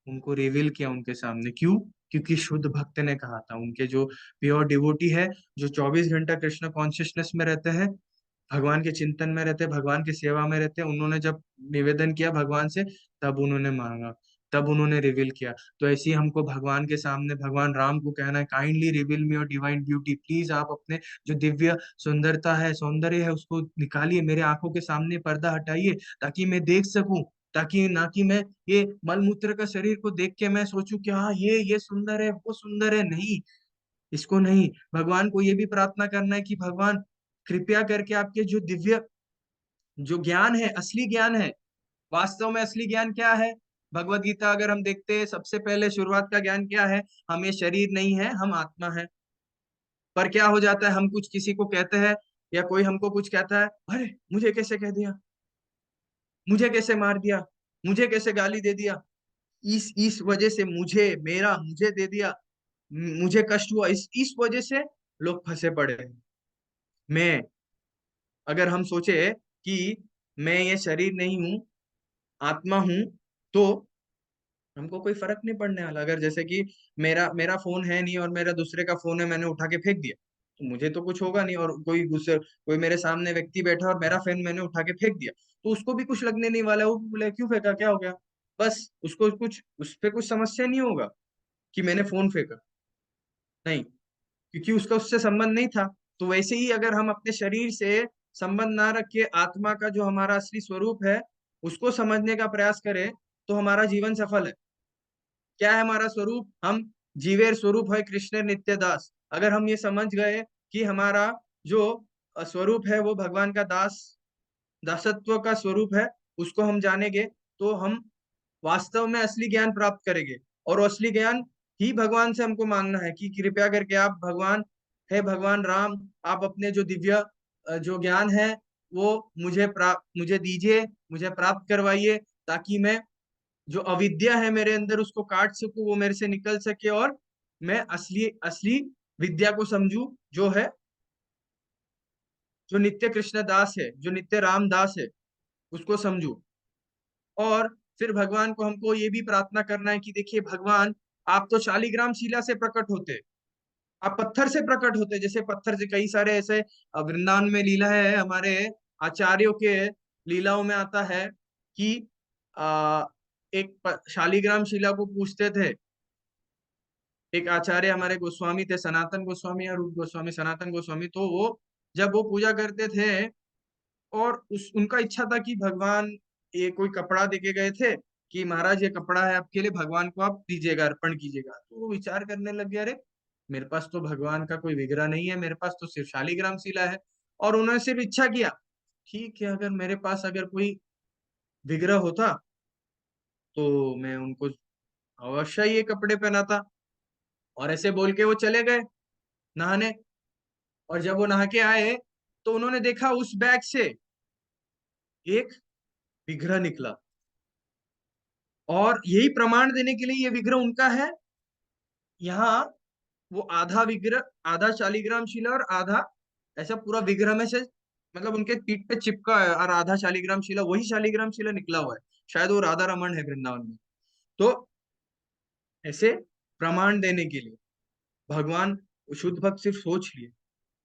उनको रिवील किया उनके सामने। क्यों? क्योंकि शुद्ध भक्त ने कहा था, उनके जो प्योर डिवोटी है, जो 24 घंटा कृष्ण कॉन्शियसनेस में रहते हैं, भगवान के चिंतन में रहते हैं, भगवान की सेवा में रहते हैं, उन्होंने जब निवेदन किया भगवान से, तब उन्होंने मांगा, तब उन्होंने रिवील किया। तो ऐसे ही हमको भगवान के सामने भगवान राम को कहना है, kindly reveal me your divine beauty, please आप अपने जो दिव्य सुंदरता है, सौंदर्य है, उसको निकालिए, मेरे आंखों के सामने पर्दा हटाइए, ताकि मैं देख सकूं, ताकि ना कि मैं ये मलमूत्र का शरीर को देख के मैं सोचूं कि हाँ ये सुंदर है, वो सुंदर है। नहीं, इसको नहीं। भगवान को ये भी प्रार्थना करना है कि भगवान कृपया करके आपके जो दिव्य जो ज्ञान है, असली ज्ञान है, वास्तव में असली ज्ञान क्या है? भगवत गीता अगर हम देखते हैं, सबसे पहले शुरुआत का ज्ञान क्या है? हम ये शरीर नहीं है, हम आत्मा है। पर क्या हो जाता है, हम कुछ किसी को कहते हैं या कोई हमको कुछ कहता है, अरे मुझे कैसे कह दिया, मुझे कैसे मार दिया, मुझे कैसे गाली दे दिया, इस वजह से मुझे, मेरा मुझे दे दिया, मुझे कष्ट हुआ, इस वजह से लोग फंसे पड़े हैं। मैं, अगर हम सोचे कि मैं ये शरीर नहीं हूँ, आत्मा हूँ, तो हमको कोई फर्क नहीं पड़ने वाला। अगर जैसे कि मेरा मेरा फोन है नहीं और मेरा दूसरे का फोन है, मैंने उठा के फेंक दिया, तो मुझे तो कुछ होगा नहीं। और कोई मेरे सामने व्यक्ति बैठा और मेरा फोन मैंने उठा के फेंक दिया, तो उसको भी कुछ लगने नहीं वाला। वो बोले क्यों फेंका, क्या हो गया? बस उसको कुछ, उस पर कुछ समस्या नहीं होगा कि मैंने फोन फेंका, नहीं, क्योंकि उसका उससे संबंध नहीं था। तो वैसे ही अगर हम अपने शरीर से संबंध ना रख के आत्मा का जो हमारा असली स्वरूप है उसको समझने का प्रयास करें, तो हमारा जीवन सफल है। क्या है हमारा स्वरूप? हम जीवेर स्वरूप है कृष्ण नित्य दास। अगर हम ये समझ गए कि हमारा जो स्वरूप है वो भगवान का दास, दासत्व का स्वरूप है, उसको हम जानेंगे, तो हम वास्तव में असली ज्ञान प्राप्त करेंगे। और असली ज्ञान ही भगवान से हमको मांगना है कि कृपया करके आप भगवान, हे भगवान राम, आप अपने जो दिव्य जो ज्ञान है वो मुझे दीजिए, मुझे प्राप्त करवाइए, ताकि मैं जो अविद्या है मेरे अंदर उसको काट सकूं, वो मेरे से निकल सके, और मैं असली असली विद्या को समझू, जो है, जो नित्य कृष्ण दास है, जो नित्य राम दास है, उसको समझू। और फिर भगवान को हमको ये भी प्रार्थना करना है कि देखिए भगवान, आप तो शालिग्राम शिला से प्रकट होते, आप पत्थर से प्रकट होते। जैसे पत्थर से कई सारे ऐसे वृंदावन में लीला है, हमारे आचार्यों के लीलाओं में आता है कि एक शालिग्राम शिला को पूछते थे। एक आचार्य हमारे गोस्वामी थे, सनातन गोस्वामी या रूप गोस्वामी, सनातन गोस्वामी, तो वो जब वो पूजा करते थे, और उस उनका इच्छा था कि भगवान, ये कोई कपड़ा देके गए थे कि महाराज ये कपड़ा है आपके लिए, भगवान को आप दीजिएगा, अर्पण कीजिएगा। तो वो विचार करने लग गया, अरे मेरे पास तो भगवान का कोई विग्रह नहीं है, मेरे पास तो सिर्फ शालिग्राम शिला है। और उन्होंने सिर्फ इच्छा किया, ठीक है, अगर मेरे पास अगर कोई विग्रह होता तो मैं उनको अवश्य ये कपड़े पहनाता। और ऐसे बोल के वो चले गए नहाने। और जब वो नहा के आए, तो उन्होंने देखा उस बैग से एक विग्रह निकला। और यही प्रमाण देने के लिए ये विग्रह उनका है। यहाँ वो आधा विग्रह, आधा शालिग्राम शिला और आधा ऐसा पूरा विग्रह में से, मतलब उनके पीठ पे चिपका है, और आधा शालिग्राम शिला, वही शालिग्राम शिला निकला हुआ है। शायद वो राधा रमन है वृंदावन में। तो ऐसे प्रमाण देने के लिए भगवान, शुद्ध भक्त सिर्फ सोच लिए,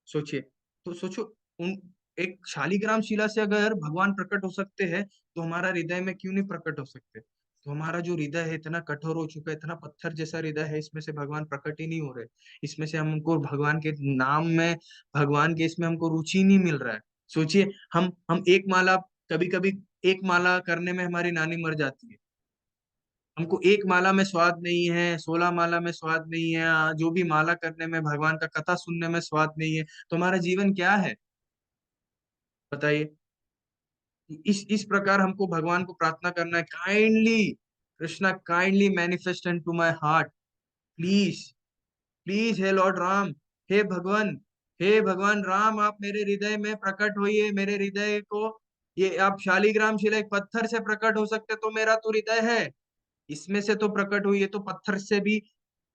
सोचिए, तो सोचो, उन एक शालिग्राम शिला से अगर भगवान प्रकट हो सकते हैं, तो हमारा हृदय में क्यों नहीं प्रकट हो सकते? तो हमारा जो हृदय है इतना कठोर हो चुका है, इतना पत्थर जैसा हृदय है, इसमें से भगवान प्रकट ही नहीं हो रहे। इसमें से हमको भगवान के नाम में, भगवान के इसमें हमको रुचि नहीं मिल रहा है। सोचिए, हम एक माला, कभी कभी एक माला करने में हमारी नानी मर जाती है, हमको एक माला में स्वाद नहीं है, 16 माला में स्वाद नहीं है, जो भी माला करने में, भगवान का कथा सुनने में स्वाद नहीं है, तो हमारा जीवन क्या है, बताइए। इस प्रकार हमको भगवान को प्रार्थना करना है, kindly Krishna, kindly manifest into my heart, please, please, हे लॉर्ड राम, हे भगवान, हे भगवान राम, आप मेरे हृदय में प्रकट होइए, मेरे हृदय को, ये आप शालिग्राम शिला एक पत्थर से प्रकट हो सकते, तो मेरा तो हृदय है, इसमें से तो प्रकट हुई है, तो पत्थर से भी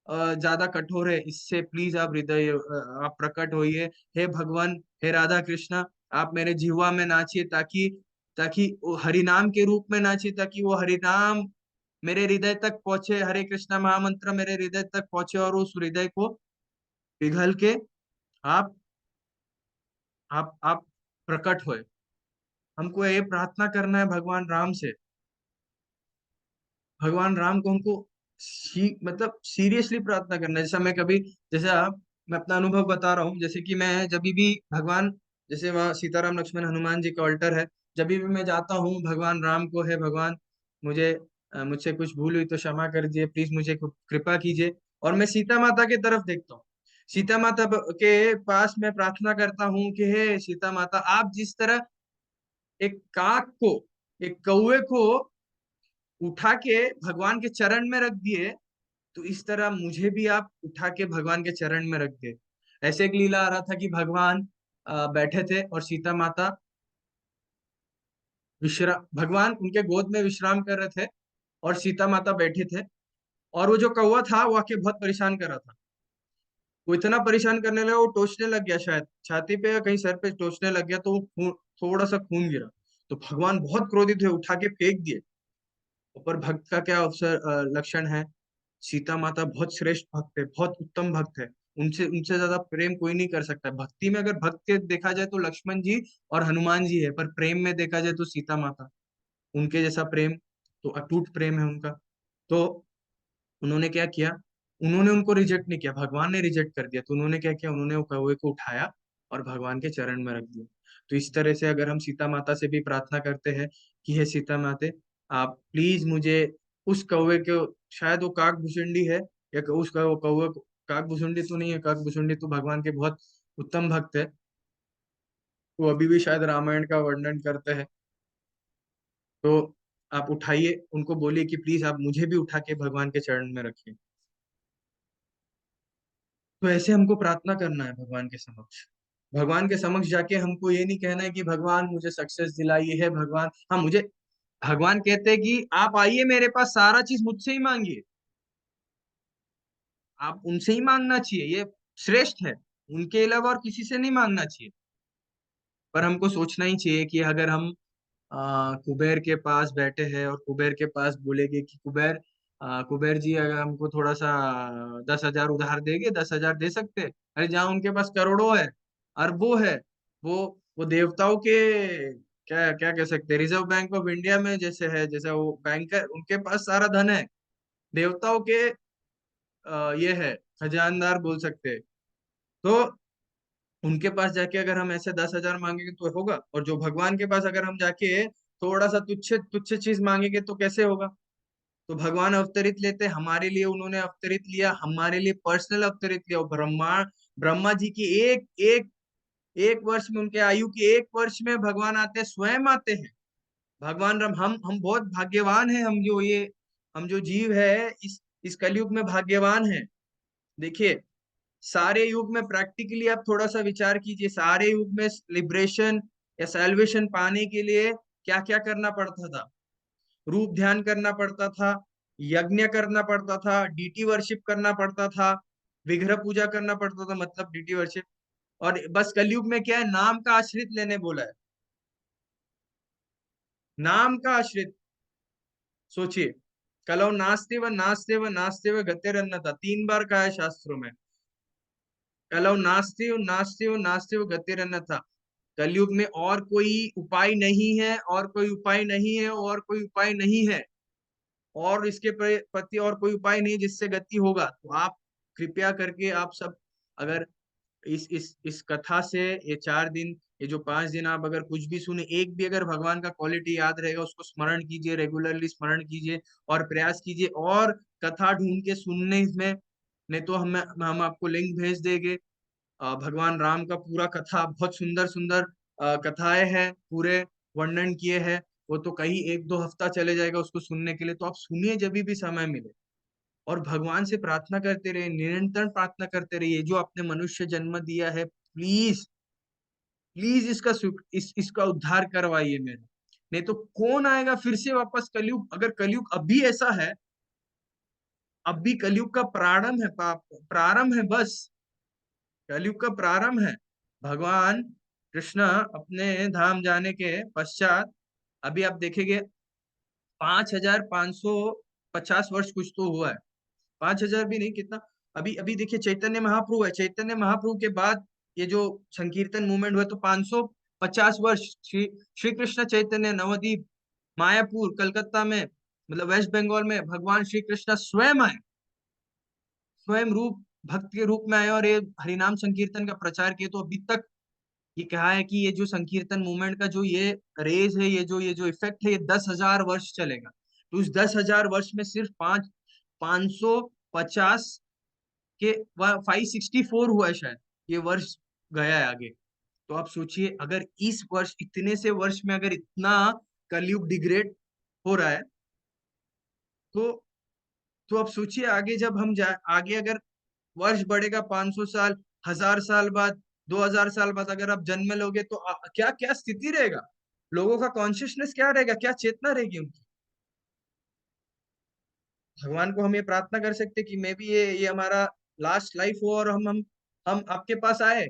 ज्यादा कठोर है, इससे प्लीज आप हृदय, आप प्रकट होइए। हे भगवान, हे राधा कृष्णा, आप मेरे जिह्वा में नाचिए, ताकि ताकि वो हरिनाम के रूप में नाचिए, ताकि वो हरिनाम मेरे हृदय तक पहुंचे, हरे कृष्णा महामंत्र मेरे हृदय तक पहुंचे और उस हृदय को पिघल के आप आप प्रकट होए। हमको ये प्रार्थना करना है भगवान राम से। भगवान राम को हमको मतलब सीरियसली प्रार्थना करना है। जैसा मैं कभी, जैसे आप, मैं अपना अनुभव बता रहा हूँ, जैसे कि मैं जब भी भगवान, जैसे वहाँ सीताराम लक्ष्मण हनुमान जी का ऑल्टर है, जब भी मैं जाता हूँ भगवान राम को, है भगवान मुझे मुझसे कुछ भूल हुई तो क्षमा कर दीजिए, प्लीज मुझे कृपा कीजिए। और मैं सीता माता की तरफ देखता हूँ, सीता माता के पास मैं प्रार्थना करता हूँ कि हे सीता माता, आप जिस तरह एक काक को, एक कौवे को उठा के भगवान के चरण में रख दिए, तो इस तरह मुझे भी आप उठा के भगवान के चरण में रख दे। ऐसे एक लीला आ रहा था कि भगवान बैठे थे और सीता माता विश्राम, भगवान उनके गोद में विश्राम कर रहे थे और सीता माता बैठे थे। और वो जो कौवा था वो आके बहुत परेशान कर रहा था। वो इतना परेशान करने लगा, वो टोचने लग गया, शायद छाती पे या कहीं सर पे टोचने लग गया, तो वो थोड़ा सा खून गिरा। तो भगवान बहुत क्रोधित हुए, उठा के फेंक दिए। पर भक्त का क्या अवसर लक्षण है, सीता माता बहुत श्रेष्ठ भक्त है, बहुत उत्तम भक्त है। उनसे उनसे ज्यादा प्रेम कोई नहीं कर सकता। भक्ति में अगर भक्त के देखा जाए तो लक्ष्मण जी और हनुमान जी है, पर प्रेम में देखा जाए तो सीता माता, उनके जैसा प्रेम, तो अटूट प्रेम है उनका। तो उन्होंने क्या किया, उन्होंने उनको रिजेक्ट नहीं किया, भगवान ने रिजेक्ट कर दिया, तो उन्होंने क्या किया, उन्होंने वो कौवे को उठाया और भगवान के चरण में रख दिया। तो इस तरह से अगर हम सीता माता से भी प्रार्थना करते हैं कि हे सीता माते, आप प्लीज मुझे उस कौवे को, शायद वो काक भुसुंडी है, या उसका वो कौवे काक भुसुंडी तो नहीं है, काक भुसुंडी तो भगवान के बहुत उत्तम भक्त है, वो अभी भी शायद रामायण का वर्णन करते हैं। तो आप उठाइए, उनको बोलिए कि प्लीज आप मुझे भी उठा के भगवान के चरण में रखिए। तो ऐसे हमको प्रार्थना करना है भगवान के समक्ष। भगवान के समक्ष जाके हमको ये नहीं कहना है कि भगवान मुझे सक्सेस दिलाइए है भगवान, हाँ मुझे, भगवान कहते हैं कि आप आइए मेरे पास, सारा चीज मुझसे ही मांगिए, आप उनसे ही मांगना चाहिए, ये श्रेष्ठ है, उनके अलावा और किसी से नहीं मांगना चाहिए। पर हमको सोचना ही चाहिए कि अगर हम कुबेर के पास बैठे हैं और कुबेर के पास बोलेंगे कि कुबेर, कुबेर जी अगर हमको थोड़ा सा 10,000 उधार देंगे, 10,000 दे सकते हैं? अरे जहाँ उनके पास करोड़ों है, अरबों है, वो वो देवताओं के, क्या क्या कह सकते हैं, रिजर्व बैंक ऑफ इंडिया में जैसे है, जैसा वो बैंकर, उनके पास सारा धन है, देवताओं के ये है, खजानदार बोल सकते हैं। तो उनके पास जाके अगर हम ऐसे 10,000 मांगेंगे तो होगा, और जो भगवान के पास अगर हम जाके थोड़ा सा तुच्छ तुच्छ चीज मांगेंगे तो कैसे होगा? तो भगवान अवतरित लेते हमारे लिए, उन्होंने अवतरित लिया हमारे लिए, पर्सनल अवतरित लिया। और ब्रह्मा जी की एक एक एक वर्ष में, उनके आयु की एक वर्ष में भगवान आते हैं, स्वयं आते हैं। भगवान राम, हम बहुत भाग्यवान हैं, हम जो जीव है इस कलयुग में भाग्यवान है। देखिए, सारे युग में प्रैक्टिकली आप थोड़ा सा विचार कीजिए, सारे युग में लिबरेशन या सैल्वेशन पाने के लिए क्या क्या करना पड़ता था? रूप ध्यान करना पड़ता था, यज्ञ करना पड़ता था, डीटी वर्शिप करना पड़ता था, विग्रह पूजा करना पड़ता था, मतलब डीटी वर्शिप। और बस कलयुग में क्या है, नाम का आश्रित लेने बोला है, नाम का आश्रित। सोचिए, कलौ नास्ते व नास्ते व नास्ते व गतिरन्नता, 3 बार कहा है शास्त्रों में। कलौ नास्ते व नास्ते व नास्ते व गतिरन्नता, कलयुग में और कोई उपाय नहीं है, और कोई उपाय नहीं है, और कोई उपाय नहीं है, और इसके प्रति और कोई उपाय नहीं जिससे गति होगा। तो आप कृपया करके आप सब, अगर इस कथा से, ये 4 दिन, ये जो 5 दिन आप अगर कुछ भी सुने, एक भी अगर भगवान का क्वालिटी याद रहेगा, उसको स्मरण कीजिए, रेगुलरली स्मरण कीजिए और प्रयास कीजिए, और कथा ढूंढ के सुनने इसमें, नहीं तो हम आपको लिंक भेज देंगे। भगवान राम का पूरा कथा, बहुत सुंदर सुंदर कथाएं हैं, पूरे वर्णन किए हैं। वो तो कहीं 1-2 हफ्ता चले जाएगा उसको सुनने के लिए, तो आप सुनिए जब भी समय मिले, और भगवान से प्रार्थना करते रहिए, निरंतर प्रार्थना करते रहिए, जो आपने मनुष्य जन्म दिया है, प्लीज प्लीज इसका उद्धार करवाइए मेरा। नहीं तो कौन आएगा फिर से वापस कलयुग? अगर कलयुग अभी ऐसा है, अभी कलयुग का प्रारंभ है, प्रारंभ है बस, कलयुग का प्रारंभ है। भगवान कृष्ण अपने धाम जाने के पश्चात, अभी आप देखेंगे 5,500 50 वर्ष कुछ तो हुआ है, 5,000 भी नहीं, कितना। अभी अभी देखिए चैतन्य महाप्रभु है, चैतन्य महाप्रभु के बाद ये जो संकीर्तन मूवमेंट हुआ तो 550 वर्ष श्री श्री कृष्ण चैतन्य नवदीप मायापुर कलकत्ता में, मतलब वेस्ट बंगाल में भगवान श्री कृष्ण स्वयं आए, स्वयं रूप भक्त के रूप में आए और ये हरिनाम संकीर्तन का प्रचार किए। तो अभी तक ये कहा है कि ये जो संकीर्तन मूवमेंट का जो ये रेज है, ये जो इफेक्ट है, ये 10,000 वर्ष चलेगा। तो उस 10,000 वर्ष में सिर्फ 550 के 564 हुआ है शायद, ये वर्ष गया है आगे। तो आप सोचिए, अगर इस वर्ष, इतने से वर्ष में अगर इतना कलयुग डिग्रेड हो रहा है, तो आप सोचिए आगे जब हम जा आगे अगर वर्ष बढ़ेगा, 500 साल, 1,000 साल बाद, 2,000 साल बाद अगर आप जन्म लोगे तो क्या क्या स्थिति रहेगा, लोगों का कॉन्शियसनेस क्या रहेगा, क्या चेतना रहेगी उनकी। भगवान को हम ये प्रार्थना कर सकते कि मे भी ये हमारा लास्ट लाइफ हो और हम आपके पास आए,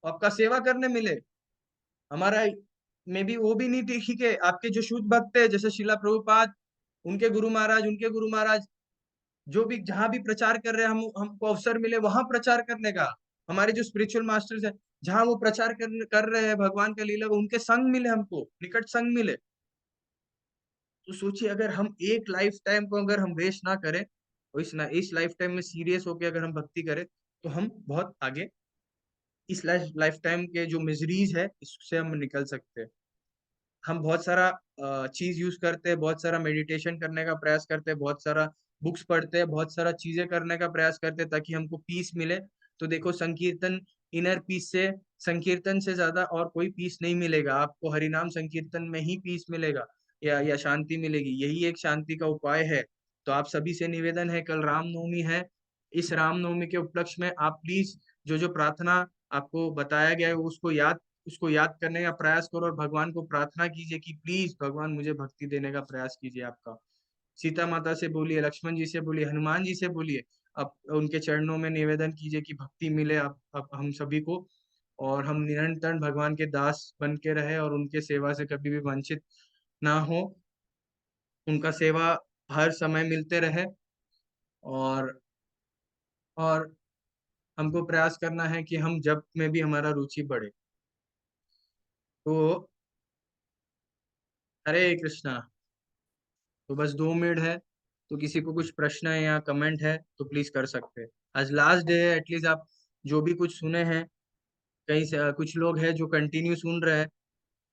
आपका सेवा करने मिले। हमारा मे भी वो भी नहीं ठीक है, आपके जो शुद्ध भक्त है जैसे शिला प्रभुपाद, उनके गुरु महाराज जो भी जहां भी प्रचार कर रहे हैं, हम हमको अवसर मिले वहां प्रचार करने का। हमारे जो स्पिरिचुअल मास्टर्स है, जहां वो प्रचार कर रहे हैं भगवान का लीला, वो उनके संग मिले, हमको निकट संग मिले। तो सोचिए अगर हम एक लाइफ टाइम को अगर हम वेस्ट ना करें, और इस लाइफ टाइम में सीरियस होकर अगर हम भक्ति करें, तो हम बहुत आगे इस लाइफ टाइम के जो मिजरीज है इससे हम निकल सकते हैं। हम बहुत सारा चीज यूज करते हैं, बहुत सारा मेडिटेशन करने का प्रयास करते हैं, बहुत सारा बुक्स पढ़ते हैं, बहुत सारा चीजें करने का प्रयास करते हैं ताकि हमको पीस मिले। तो देखो संकीर्तन, इनर पीस से, संकीर्तन से ज्यादा और कोई पीस नहीं मिलेगा आपको, हरिनाम संकीर्तन में ही पीस मिलेगा या शांति मिलेगी, यही एक शांति का उपाय है। तो आप सभी से निवेदन है, कल रामनवमी है, इस रामनवमी के उपलक्ष्य में आप प्लीज जो जो प्रार्थना आपको बताया गया है उसको याद करने का प्रयास करो और भगवान को प्रार्थना कीजिए कि प्लीज भगवान मुझे भक्ति देने का प्रयास कीजिए आपका। सीता माता से बोलिए, लक्ष्मण जी से बोलिए, हनुमान जी से बोलिए, अब उनके चरणों में निवेदन कीजिए कि भक्ति मिले आप हम सभी को, और हम निरंतर भगवान के दास बन के रहे और उनके सेवा से कभी भी वंचित ना हो, उनका सेवा हर समय मिलते रहे। और और हमको प्रयास करना है कि हम जप में भी हमारा रुचि बढ़े। तो हरे कृष्णा। तो बस 2 मिनट है, तो किसी को कुछ प्रश्न है या कमेंट है तो प्लीज कर सकते हैं। आज लास्ट डे है, एटलीस्ट आप जो भी कुछ सुने हैं, कहीं से कुछ लोग हैं जो कंटिन्यू सुन रहे हैं,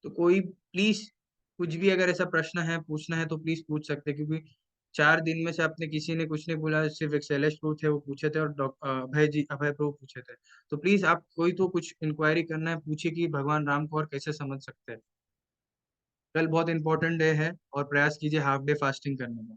तो कोई प्लीज कुछ भी अगर ऐसा प्रश्न है पूछना है तो प्लीज पूछ सकते हैं, क्योंकि 4 दिन में से आपने किसी ने कुछ नहीं बोला, सिर्फ एक शैलेश प्रभु थे वो पूछे थे, और अभय प्रभु पूछे थे। तो प्लीज आप कोई तो कुछ इंक्वायरी करना है पूछिए कि भगवान राम को और कैसे समझ सकते हैं। कल बहुत इंपॉर्टेंट डे है और प्रयास कीजिए हाफ डे फास्टिंग करने में।